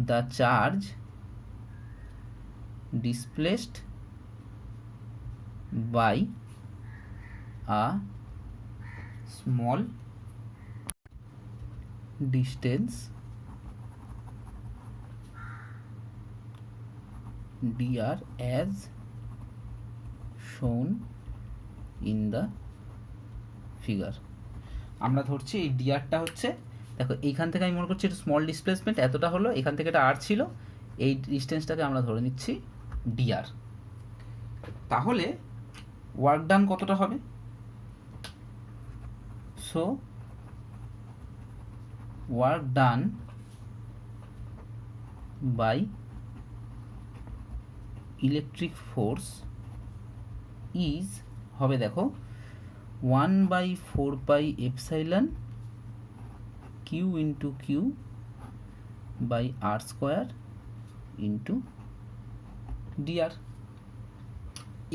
Speaker 1: the charge displaced by a small distance dr as shown in the figure। আমরা ধরছি এই ডিআরটা হচ্ছে, দেখো এইখান থেকে আমি মনে করছি এটা স্মল ডিসপ্লেসমেন্ট এতটা হলো, এখান থেকে এটা আর ছিল, এই ডিস্টেন্সটাকে আমরা ধরে নিচ্ছি ডিআর। তাহলে ওয়ার্ক ডান কতটা হবে, so work done by electric force is হবে দেখো 1/4πε q into q by r square into dr।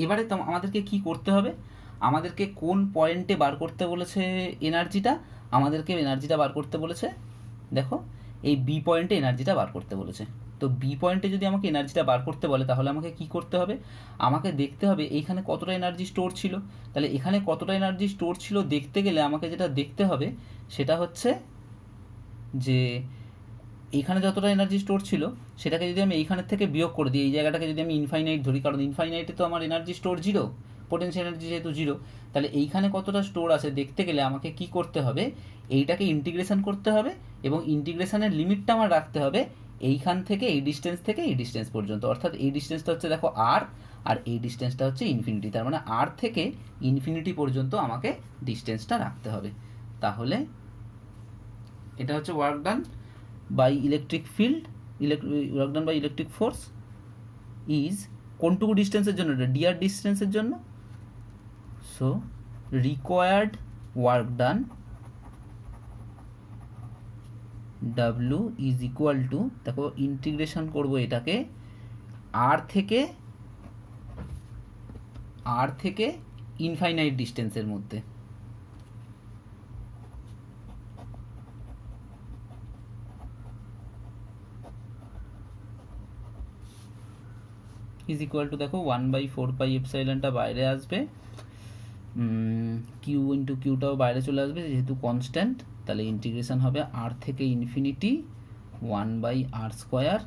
Speaker 1: এবারে তো আমাদেরকে কি করতে হবে, আমাদেরকে কোন পয়েন্টে বার করতে বলেছে এনার্জিটা, আমাদেরকে এনার্জিটা বার করতে বলেছে দেখো এই বি পয়েন্টে এনার্জিটা বার করতে বলেছে। তো বি পয়েন্টে যদি আমাকে এনার্জিটা বার করতে বলে তাহলে আমাকে কি করতে হবে, আমাকে দেখতে হবে এইখানে কতটা এনার্জি স্টোর ছিল। তাহলে এখানে কতটা এনার্জি স্টোর ছিল দেখতে গেলে আমাকে যেটা দেখতে হবে সেটা হচ্ছে যে এইখানে যতটা এনার্জি স্টোর ছিল সেটাকে যদি আমি এইখানের থেকে বিয়োগ করে দিই, এই জায়গাটাকে যদি আমি ইনফাইনাইট ধরি, কারণ ইনফাইনাইটে তো আমার energy store zero, potential energy যেহেতু জিরো, তাহলে এইখানে কতটা স্টোর আছে দেখতে গেলে আমাকে কি করতে হবে, এইটাকে ইন্টিগ্রেশন করতে হবে, এবং ইন্টিগ্রেশনের লিমিটটা আমার রাখতে হবে এইখান থেকে এই ডিস্টেন্স থেকে এই ডিস্টেন্স পর্যন্ত, অর্থাৎ এই ডিস্টেন্সটা হচ্ছে দেখো আর, আর এই ডিস্টেন্সটা হচ্ছে ইনফিনিটি, তার মানে আর থেকে ইনফিনিটি পর্যন্ত আমাকে ডিস্টেন্সটা রাখতে হবে। তাহলে এটা হচ্ছে work done by electric field, work done by electric force is কোনটুকু ডিস্টেন্সের জন্য, এটা ডিআর ডিস্টেন্সের জন্য। So required work done W is equal to, দেখো ইন্টিগ্রেশন করবো এটাকে আর থেকে ইনফাইনাইট ডিস্টেন্সের মধ্যে, ইজ ইকুয়াল টু দেখো 1/4πε বাইরে আসবে, কিউ ইন্টু কিউটাও বাইরে চলে আসবে যেহেতু কনস্ট্যান্ট, তাহলে ইন্টিগ্রেশন হবে আর থেকে ইনফিনিটি 1/r²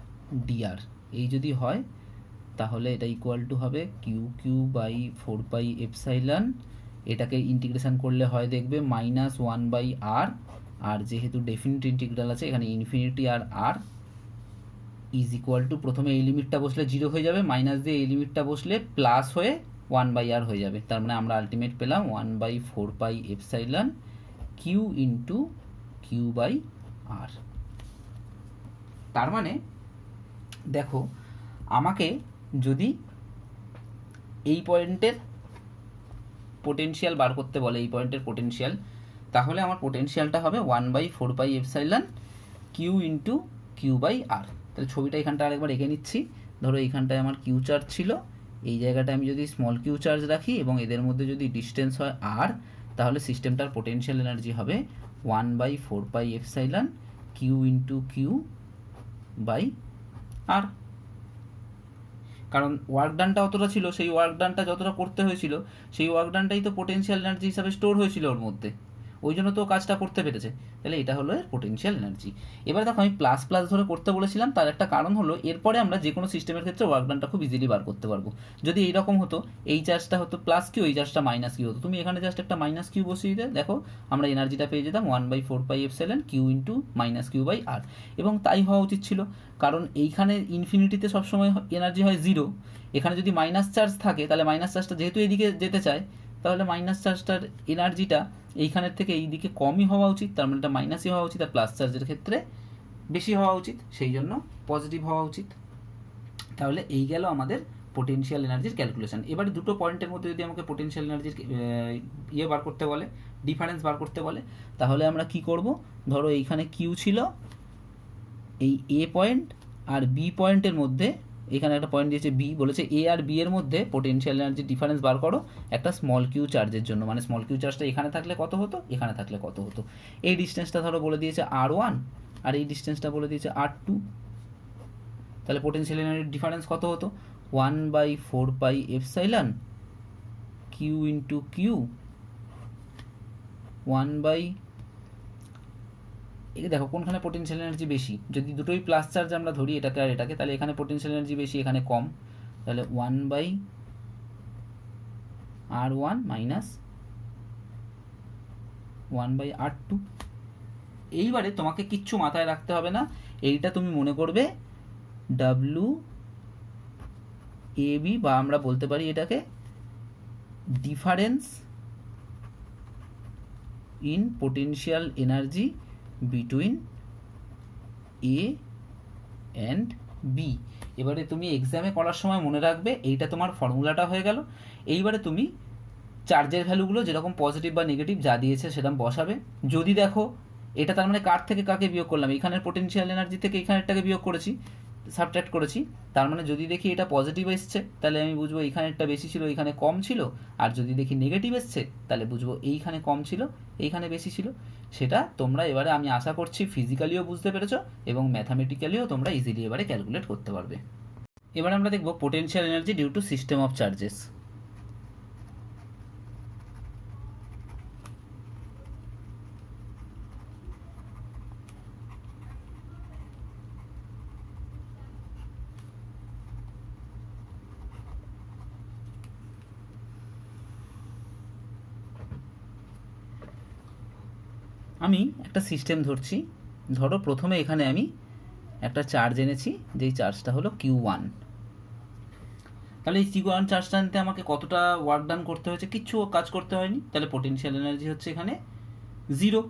Speaker 1: dr। এই যদি হয় তাহলে এটা ইকুয়াল টু হবে q/4πε, এটাকে ইন্টিগ্রেশন করলে হয় দেখবে -1/r, আর যেহেতু ডেফিনিট ইন্টিগ্রাল আছে এখানে ইনফিনিটি আর আর ইজ ইকুয়াল টু, প্রথমে এই লিমিটটা বসলে জিরো হয়ে যাবে, মাইনাস দিয়ে এই লিমিটটা বসলে প্লাস হয়ে 1/r হয়ে যাবে, তার মানে আমরা আলটিমেট পেলাম 1/4πε q ইন্টু q/r। তার মানে দেখো আমাকে যদি এই পয়েন্টের পোটেনশিয়াল বার করতে বলে, এই পয়েন্টের পোটেনশিয়াল, তাহলে আমার পোটেনশিয়ালটা হবে 1/4πε কিউ ইন্টু কিউ বাই আর। তাহলে ছবিটা এখানটা আরেকবার এঁকে নিচ্ছি। ধরো এইখানটায় আমার কিউ চার্জ ছিল, এই জায়গাটা আমি যদি স্মল কিউ চার্জ রাখি এবং এদের মধ্যে যদি ডিস্টেন্স হয় আর, তাহলে সিস্টেমটার পোটেনশিয়াল এনার্জি হবে 1/4πε কিউ ইন্টু কিউ বাই আর। কারণ ওয়ার্ক ডানটা অতটা ছিল, সেই ওয়ার্ক ডানটা যতটা করতে হয়েছিল সেই ওয়ার্ক ডানটাই তো পোটেনশিয়াল এনার্জি হিসাবে স্টোর হয়েছিল ওর মধ্যে, ওই জন্য তো কাজটা করতে পেরেছে। তাহলে এটা হলো এর পোটেনশিয়াল এনার্জি। এবার দেখো আমি প্লাস প্লাস ধরে করতে বলেছিলাম, তার একটা কারণ হলো এরপরে আমরা যে কোনো সিস্টেমের ক্ষেত্রে ওয়ার্ক ডানটা খুব ইজিলি বার করতে পারবো। যদি এইরকম হতো, এই চার্জটা হতো প্লাস কিউ, এই চার্জটা মাইনাস কিউ হতো, তুমি এখানে জাস্ট একটা মাইনাস কিউ বসিয়ে দিতে, দেখো আমরা এনার্জিটা পেয়ে যেতাম 1/4πε Q into minus Q by R. এবং তাই হওয়া উচিত ছিল, কারণ এইখানে ইনফিনিটিতে সবসময় এনার্জি হয় 0, এখানে যদি মাইনাস চার্জ থাকে তাহলে মাইনাস চার্জটা যেহেতু এদিকে যেতে চায়, তাহলে মাইনাস চার্জটার এনার্জিটা এইখানের থেকে এই দিকে কমই হওয়া উচিত, তার মানে এটা মাইনাসই হওয়া উচিত, আর প্লাস চার্জের ক্ষেত্রে বেশি হওয়া উচিত, সেই জন্য পজিটিভ হওয়া উচিত। তাহলে এই গেল আমাদের পোটেনশিয়াল এনার্জির ক্যালকুলেশন। এবারে দুটো পয়েন্টের মধ্যে যদি আমাকে পোটেনশিয়াল এনার্জির ইয়ে বার করতে বলে, ডিফারেন্স বার করতে বলে, তাহলে আমরা কি করব, ধরো এইখানে কিউ ছিল, এই এ পয়েন্ট আর বি পয়েন্টের মধ্যে, এখানে একটা পয়েন্ট দিয়েছে বি, বলেছে এ আর বি এর মধ্যে পোটেনশিয়াল এনার্জি ডিফারেন্স বার করো একটা স্মল কিউ চার্জের জন্য, মানে স্মল কিউ চার্জটা এখানে থাকলে কত হতো, এখানে থাকলে কত হতো। এই ডিস্টেন্সটা ধরো বলে দিয়েছে R1 আর এই ডিস্টেন্সটা বলে দিয়েছে R2। তাহলে পোটেনশিয়াল এনার্জির ডিফারেন্স কত হতো, 1/4πε কিউ ইন্টু কিউ 1 একে দেখো কোনখানে পোটেনশিয়াল এনার্জি বেশি, যদি দুটোই প্লাস চার্জ আমরা ধরি এটাকে আর এটাকে, তাহলে এখানে পোটেনশিয়াল এনার্জি বেশি, এখানে কম, তাহলে 1/R1 মাইনাস 1/R2। এইবারে তোমাকে কিচ্ছু মাথায় রাখতে হবে না, এইটা তুমি মনে করবে WAB, বা আমরা বলতে পারি এটাকে difference in potential energy between A and B. এবারে তুমি এক্সামে করার সময় মনে রাখবে, এইটা তোমার ফর্মুলাটা হয়ে গেল। এইবারে তুমি চার্জের ভ্যালুগুলো যেরকম পজিটিভ বা নেগেটিভ যা দিয়েছে সেরকম বসাবে। যদি দেখো এটা তার মানে কার থেকে কাকে বিয়োগ করলাম, এখানের পোটেনশিয়াল এনার্জি থেকে এখানেরটাকে বিয়োগ করেছি, সাবট্র্যাক্ট করেছি, তার মানে যদি দেখি এটা পজিটিভ এসছে তাহলে আমি বুঝবো এইখানেরটা বেশি ছিল এইখানে কম ছিল, আর যদি দেখি নেগেটিভ এসছে তাহলে বুঝবো এইখানে কম ছিল এইখানে বেশি ছিল। সেটা তোমরা এবারে আমি আশা করছি ফিজিক্যালিও বুঝতে পেরেছো এবং ম্যাথামেটিক্যালিও তোমরা ইজিলি এবারে ক্যালকুলেট করতে পারবে। এবার আমরা দেখব potential energy due to system of charges. আমি একটা সিস্টেম ধরছি, ধরো প্রথমে এখানে আমি একটা চার্জ এনেছি, যেই চার্জটা হলো Q1। তাহলে এই Q1 চার্জটা নিতে আমাকে কতটা ওয়ার্ক ডান করতে হয়েছে, কিচ্ছু কাজ করতে হয়নি, তাহলে পোটেনশিয়াল এনার্জি হচ্ছে এখানে 0।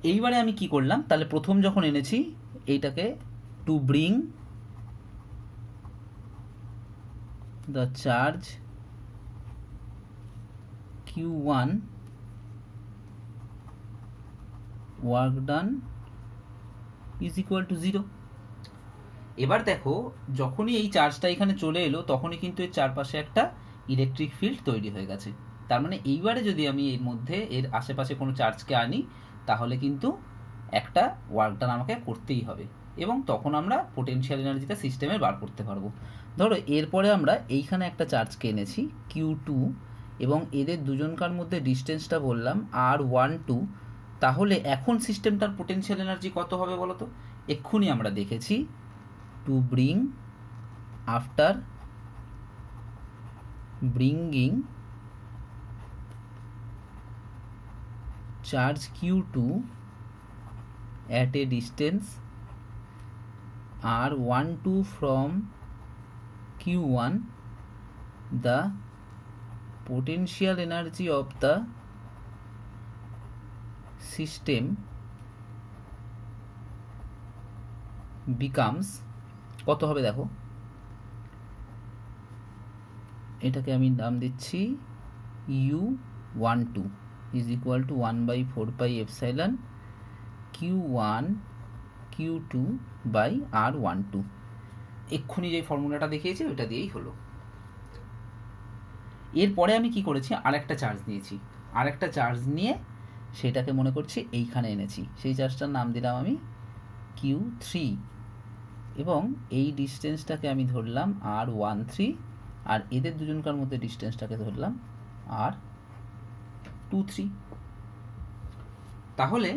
Speaker 1: এইবারে আমি কি করলাম, তাহলে প্রথম যখন এনেছি এইটাকে to bring the charge Q1 work done is equal two 0। এবার দেখো যখনই এই চার্জটা এখানে চলে এলো তখনই কিন্তু এর চারপাশে একটা ইলেকট্রিক ফিল্ড তৈরি হয়ে গেছে। তার মানে এইবারে যদি আমি এর মধ্যে এর আশেপাশে কোনো চার্জকে আনি তাহলে কিন্তু একটা ওয়ার্ক ডান আমাকে করতেই হবে, এবং তখন আমরা পোটেনশিয়াল এনার্জিটা সিস্টেমে বার করতে পারবো। ধরো এরপরে আমরা এইখানে একটা চার্জকে এনেছি Q2 এবং এদের দুজনকার মধ্যে ডিস্টেন্সটা বললাম R12। তাহলে এখন সিস্টেমটার পোটেনশিয়াল এনার্জি কত হবে বলো তো? এক্ষুনি আমরা দেখেছি to bring, after bringing charge Q2 at a distance R12 from Q1, the potential energy of the system becomes কত হবে দেখো, এটাকে আমি নাম দিচ্ছি U12। Is equal to 1/4πε Q1 Q2 by R12। এক্ষুনি যে ফর্মুলাটা দেখিয়েছি ওটা দিয়েই হলো। এরপরে আমি কি করেছি, আরেকটা চার্জ নিয়েছি, আরেকটা চার্জ নিয়ে সেটাকে মনে করছি এইখানে এনেছি। সেই চার্জটার নাম দিলাম আমি Q3 এবং এই ডিস্টেন্সটাকে আমি ধরলাম R13 আর এদের দুজনকার মধ্যে ডিস্টেন্সটাকে ধরলাম R23। তাহলে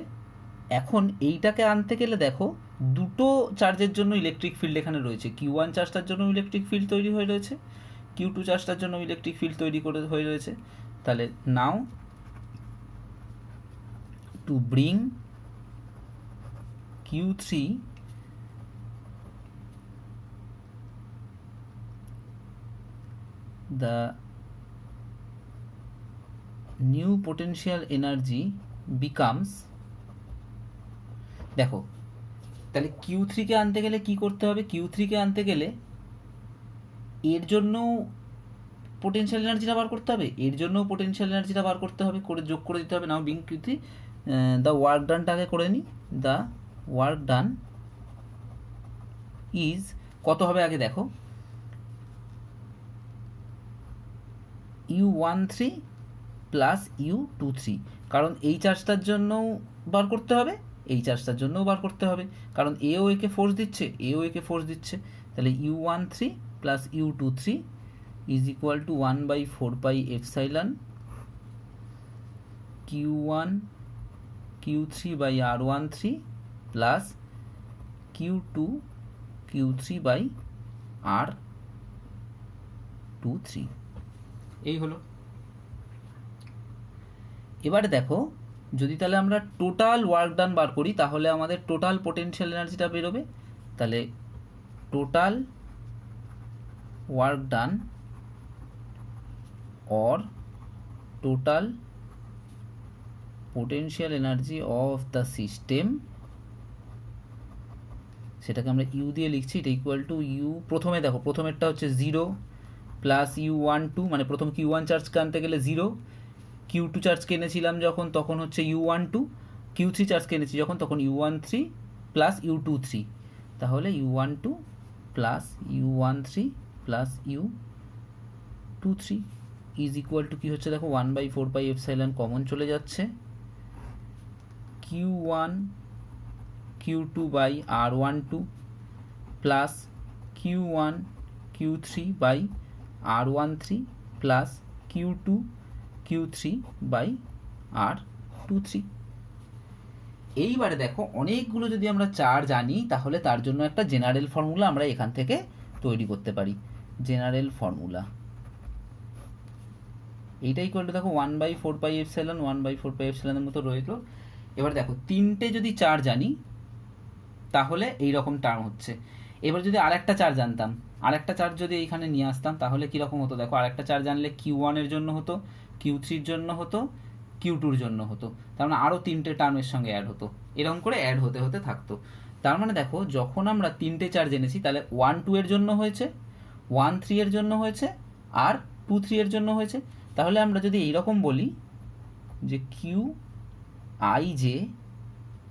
Speaker 1: এখন এইটাকে আনতে গেলে দেখো দুটো চার্জের জন্য ইলেকট্রিক ফিল্ড এখানে রয়েছে। Q1 চার্জটার জন্য ইলেকট্রিক ফিল্ড তৈরি হয়ে রয়েছে, Q2 চার্জটার জন্য ইলেকট্রিক ফিল্ড তৈরি হয়ে রয়েছে। তাহলে now to bring Q3 the new potential energy becomes, দেখো তাহলে Q3 কে আনতে গেলে কি করতে হবে, Q3 কে আনতে গেলে এর জন্য পোটেনশিয়াল এনার্জিটা বার করতে হবে, এর জন্য পোটেনশিয়াল এনার্জিটা বার করতে হবে, করে যোগ করে দিতে হবে। Now bring Q3 the work ডানটাকে করে নিই। দ্য ওয়ার্ক ডান ইজ কত হবে আগে দেখো, U13 প্লাস U23, কারণ এই চার্জটার জন্যও বার করতে হবে, এই চার্জটার জন্যও বার করতে হবে, কারণ এও একে ফোর্স দিচ্ছে, এও একে ফোর্স দিচ্ছে। তাহলে U13 plus U23 is equal to 1/4πε Q1 Q3 by R13 plus Q2 Q3 by R23। এই হলো। এবারে দেখো যদি তাহলে আমরা টোটাল ওয়ার্ক ডান বার করি তাহলে আমাদের টোটাল পোটেনশিয়াল এনার্জিটা বেরোবে। তাহলে total work done or total potential energy of the system, সেটাকে আমরা ইউ দিয়ে লিখছি, এটা ইকুয়াল টু ইউ, প্রথমে দেখো প্রথমেরটা হচ্ছে 0 প্লাস U12, মানে প্রথম Q1 চার্জকে আনতে গেলে 0, Q2 চার্জকে এনেছিলাম যখন তখন হচ্ছে U12, Q3 চার্জকে এনেছি যখন তখন U13 প্লাস U23, তাহলে U12 plus U13 plus U23 is equal to কী হচ্ছে দেখো 1/4πε কমন চলে যাচ্ছে, Q1 Q2 by R12 plus Q1 Q3 by R13 plus Q2 Q3 by R23। এইবারে দেখো অনেকগুলো যদি আমরা চার্জ আনি তাহলে তার জন্য একটা জেনারেল ফর্মুলা আমরা এখান থেকে তৈরি করতে পারি। জেনারেল ফর্মুলা এইটা ইকুয়াল টু দেখো 1/4πε 1/4πε এর মতো রইলো। এবার দেখো তিনটে যদি চার্জ আনি তাহলে এইরকম টার্ম হচ্ছে। এবার যদি আরেকটা চার্জ আনতাম, আরেকটা চার্জ যদি এইখানে নিয়ে আসতাম তাহলে কীরকম হতো দেখো, আরেকটা চার্জ আনলে Q1 এর জন্য হতো, Q3 জন্য হতো, Q2 জন্য হতো, তার মানে আরও তিনটে টার্মের সঙ্গে অ্যাড হতো, এরকম করে অ্যাড হতে হতে থাকতো। তার মানে দেখো যখন আমরা তিনটে চার্জ এনেছি তাহলে 1-2 এর জন্য হয়েছে, 1-3 এর জন্য হয়েছে আর 2-3 এর জন্য হয়েছে। তাহলে আমরা যদি এইরকম বলি যে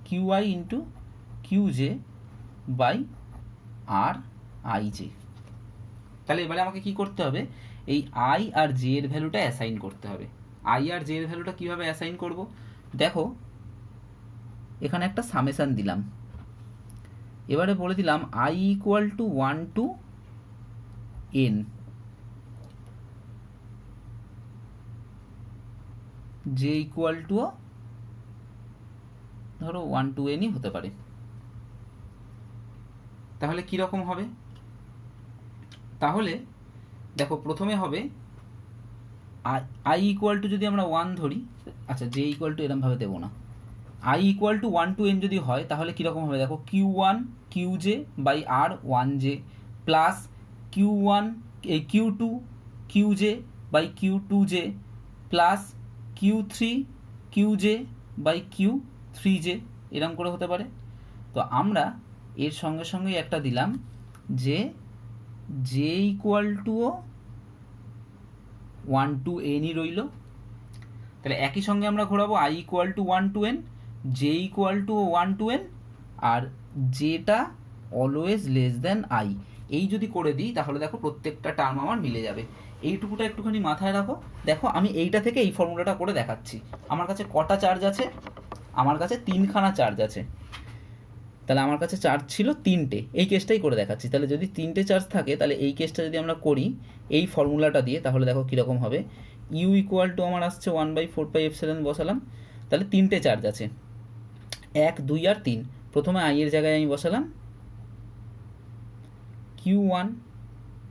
Speaker 1: QI into QJ by RIJ, তাহলে এবারে আমাকে কি করতে হবে, এই I আর J এর ভ্যালুটা অ্যাসাইন করতে হবে। I আর J এর ভ্যালুটা কীভাবে অ্যাসাইন করব, দেখো এখানে একটা সামেশান দিলাম, এবারে বলে দিলাম I equal to 1 to n, J equal two ধরো 1 to n হতে পারে। তাহলে কীরকম হবে, তাহলে দেখো প্রথমে হবে I ইকুয়াল টু যদি আমরা 1 ধরি, আচ্ছা J ইকুয়াল টু এরমভাবে দেবো না, I equal to 1 to n যদি হয় তাহলে কীরকম হবে দেখো, Q1 QJ by R1J plus Q2 QJ by Q2J plus Q3 QJ by Q3J, এরম করে হতে পারে। তো আমরা এর সঙ্গে সঙ্গেই একটা দিলাম যে J equal to 1 to n রইল, তাহলে একই সঙ্গে আমরা ঘোরাবো I equal to 1 to N, J equal to 1 to N, আর যেটা অলওয়েজ লেস দেন আই। এই যদি করে দিই তাহলে দেখো প্রত্যেকটা টার্ম আমার মিলে যাবে। এইটুকুটা একটুখানি মাথায় রাখো। দেখো আমি এইটা থেকে এই ফর্মুলাটা করে দেখাচ্ছি। আমার কাছে কটা চার্জ আছে? আমার কাছে 3খানা চার্জ আছে। তাহলে আমার কাছে চার্জ ছিল 3টে, এই কেসটাই করে দেখাচ্ছি। তাহলে যদি 3টে চার্জ থাকে তাহলে এই কেসটা যদি আমরা করি এই ফর্মুলাটা দিয়ে, তাহলে দেখো কীরকম হবে। ইউ ইকুয়াল টু আমার আসছে 1/4πε বসালাম। তাহলে 3টে চার্জ আছে, 1, 2 আর 3। প্রথমে আই এর জায়গায় আমি বসালাম Q1,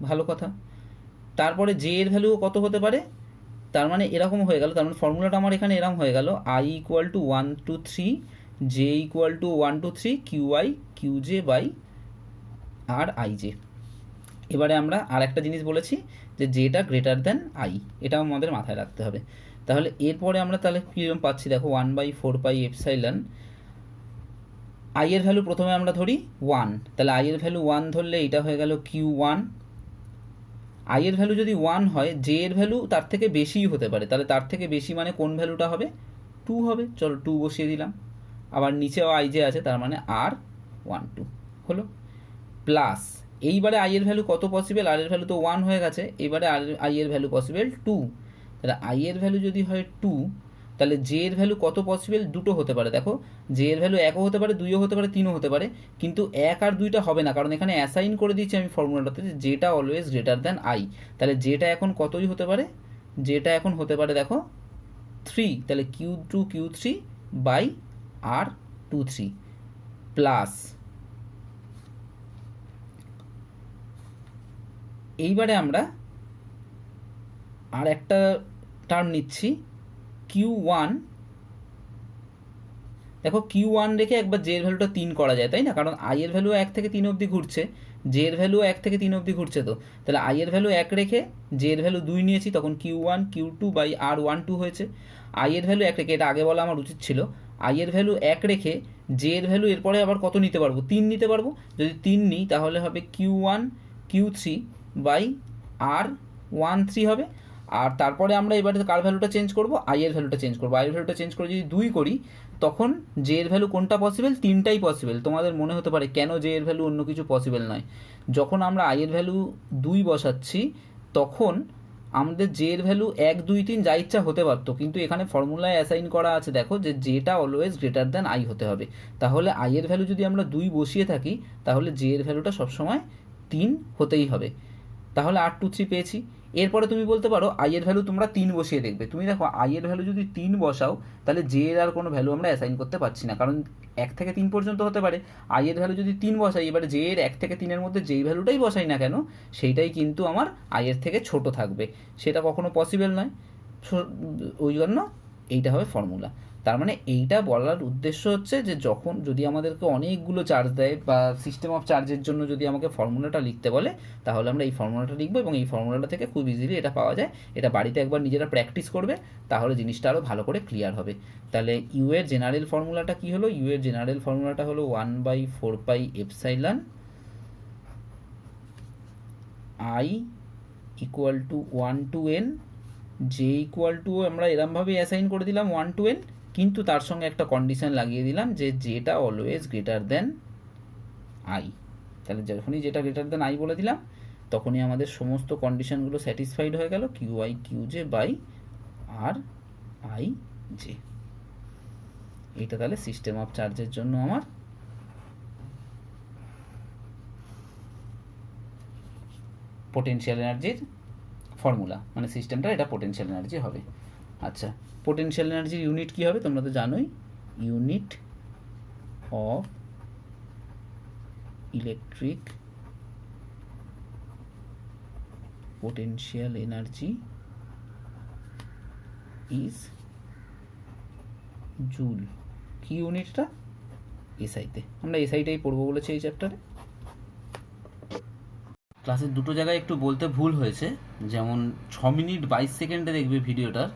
Speaker 1: ভালো কথা। তারপরে জে এর ভ্যালুও কত হতে পারে, তার মানে এরকম হয়ে গেল। তার মানে ফর্মুলাটা আমার এখানে এরকম হয়ে গেল, I equal to 1 2 3, J equal to 1 2 3 q i q j by R i j. এবারে আমরা আর একটা জিনিস বলেছি যে জেটা গ্রেটার দ্যান আই, এটাও আমাদের মাথায় রাখতে হবে। তাহলে এরপরে আমরা তাহলে কীরকম পাচ্ছি দেখো, 1/4πε। আই এর ভ্যালু প্রথমে আমরা ধরি 1, তাহলে আই এর ভ্যালু 1 ধরলে এটা হয়ে গেল Q1। আই এর ভ্যালু যদি 1 হয়, জে এর ভ্যালু তার থেকে বেশিই হতে পারে, তাহলে তার থেকে বেশি মানে কোন ভ্যালুটা হবে? 2 হবে। চলো 2 বসিয়ে দিলাম। আবার নিচেও আই জে আছে, তার মানে আর 1 2 হলো। প্লাস এইবারে আই এর ভ্যালু কত পসিবল? আর এর ভ্যালু তো 1 হয়ে গেছে, এবারে আর আই এর ভ্যালু পসিবল 2। তাহলে আই এর ভ্যালু যদি হয় 2, তাহলে জে এর ভ্যালু কত পসিবল? দুটো হতে পারে। দেখো জে এর ভ্যালু 1ও হতে পারে, 2ও হতে পারে, 3ও হতে পারে, কিন্তু 1 আর 2টা হবে না, কারণ এখানে অ্যাসাইন করে দিচ্ছি আমি ফর্মুলাটাতে যে যেটা অলওয়েজ গ্রেটার দ্যান আই। তাহলে যেটা এখন কতই হতে পারে? যেটা এখন হতে পারে দেখো 3, তাহলে Q2 Q3 by R 2 3 plus এইবারে আমরা আর একটা টার্ম নিচ্ছি Q1। দেখো Q1 রেখে একবার জে এর ভ্যালুটা 3 করা যায়, তাই না? কারণ আই এর ভ্যালু 1 থেকে 3 অবধি ঘুরছে, জে এর ভ্যালু 1 থেকে 3 অবধি ঘুরছে। তো তাহলে আই এর ভ্যালু 1 রেখে জে এর ভ্যালু 2 নিয়েছি, তখন Q1 Q2 বাই আর 1 2 হয়েছে। আই এর ভ্যালু 1 রেখে, এটা আগে বলা আমার উচিত ছিল, আই এর ভ্যালু 1 রেখে জে এর ভ্যালু এরপরে আবার কত নিতে পারবো? 3 নিতে পারবো। যদি 3 নিই তাহলে হবে Q1 Q3 বাই আর 1 3 হবে। আর তারপরে আমরা এবারে কার ভ্যালুটা চেঞ্জ করবো? আই এর ভ্যালুটা চেঞ্জ করবো। আই এর ভ্যালুটা চেঞ্জ করে যদি 2 করি, তখন জে এর ভ্যালু কোনটা পসিবল? 3টাই পসিবল। তোমাদের মনে হতে পারে কেন জে এর ভ্যালু অন্য কিছু পসিবল নয়। যখন আমরা আই এর ভ্যালু 2 বসাচ্ছি, তখন আমাদের জে এর ভ্যালু 1 2 3 যা ইচ্ছা হতে পারতো, কিন্তু এখানে ফর্মুলায় অ্যাসাইন করা আছে দেখো যে যেটা অলওয়েজ গ্রেটার দ্যান আই হতে হবে। তাহলে আই এর ভ্যালু যদি আমরা 2 বসিয়ে থাকি, তাহলে জে এর ভ্যালুটা সবসময় 3 হতেই হবে। তাহলে আর 2 3 পেয়েছি। এরপরে তুমি বলতে পারো আই এর ভ্যালু তোমরা 3 বসিয়ে দেখবে। তুমি দেখো আই এর ভ্যালু যদি 3 বসাও, তাহলে জে এর আর কোনো ভ্যালু আমরা অ্যাসাইন করতে পারছি না, কারণ 1 থেকে 3 পর্যন্ত হতে পারে। আই এর ভ্যালু যদি 3 বসাই, এবারে জে এর 1 থেকে 3 এর মধ্যে যেই ভ্যালুটাই বসাই না কেন, সেইটাই কিন্তু আমার আই এর থেকে ছোট থাকবে, সেটা কখনো পসিবল নয়। ওই জন্য এইটা হবে ফর্মুলা। তার মানে এইটা বলার উদ্দেশ্য হচ্ছে যে যখন যদি আমাদেরকে অনেকগুলো চার্জ দেয় বা সিস্টেম অফ চার্জের জন্য যদি আমাকে ফর্মুলাটা লিখতে বলে, তাহলে আমরা এই ফর্মুলাটা লিখবো এবং এই ফর্মুলাটা থেকে খুব ইজিলি এটা পাওয়া যায়। এটা বাড়িতে একবার নিজেরা প্র্যাকটিস করবে, তাহলে জিনিসটা আরও ভালো করে ক্লিয়ার হবে। তাহলে ইউ এর জেনারেল ফর্মুলাটা কি হলো? ইউ এর জেনারেল ফর্মুলাটা হলো 1/4πε I equal to 1 to N, J equal to আমরা এরমভাবেই অ্যাসাইন করে দিলাম 1 টু এন, কিন্তু তার সঙ্গে একটা কন্ডিশন লাগিয়ে দিলাম যে যেটা অলওয়েজ গ্রেটার দেন আই। তাহলে যখনই যেটা গ্রেটার দেন আই বলে দিলাম, তখনই আমাদের সমস্ত কন্ডিশনগুলো স্যাটিসফাইড হয়ে গেল, q i q j by R I J. এইটা তাহলে সিস্টেম অফ চার্জের জন্য আমার পোটেনশিয়াল এনার্জির ফর্মুলা, মানে সিস্টেমটা এটা পোটেনশিয়াল এনার্জি হবে। আচ্ছা, পোটেনশিয়াল এনার্জির ইউনিট কী হবে তোমরা তো জানোই, unit of electric potential energy is joule. কি ইউনিটটা? এসআইতে। আমরা এসআইটাই পড়বো বলেছি এই চ্যাপ্টারে। ক্লাসের দুটো জায়গায় একটু বলতে ভুল হয়েছে, যেমন 6 মিনিট 22 সেকেন্ডে দেখবে ভিডিওটার,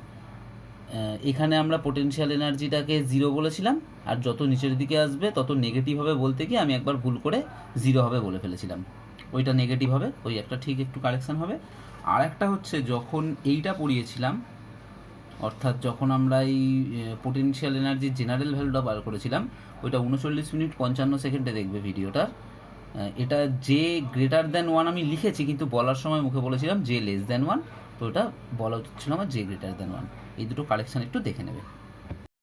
Speaker 1: এখানে আমরা পোটেনশিয়াল এনার্জিটাকে 0 বলেছিলাম, আর যত নিচের দিকে আসবে তত নেগেটিভ হবে বলতে গিয়ে আমি একবার ভুল করে 0 হবে বলে ফেলেছিলাম। ওইটা নেগেটিভ হবে, ওই একটা ঠিক একটু কারেকশান হবে। আর একটা হচ্ছে যখন এইটা পড়িয়েছিলাম অর্থাৎ যখন আমরা এই পোটেনশিয়াল এনার্জির জেনারেল ভ্যালুটা বার করেছিলাম ওইটা 39 মিনিট 55 সেকেন্ডে দেখবে ভিডিওটা। এটা যে গ্রেটার দ্যান ওয়ান আমি লিখেছি, কিন্তু বলার সময় মুখে বলেছিলাম যে লেস দ্যান ওয়ান, তো ওটা বলা উচিত ছিল আমার যে গ্রেটার দ্যান ওয়ান। এই দুটো কারেকশান একটু দেখে নেবে।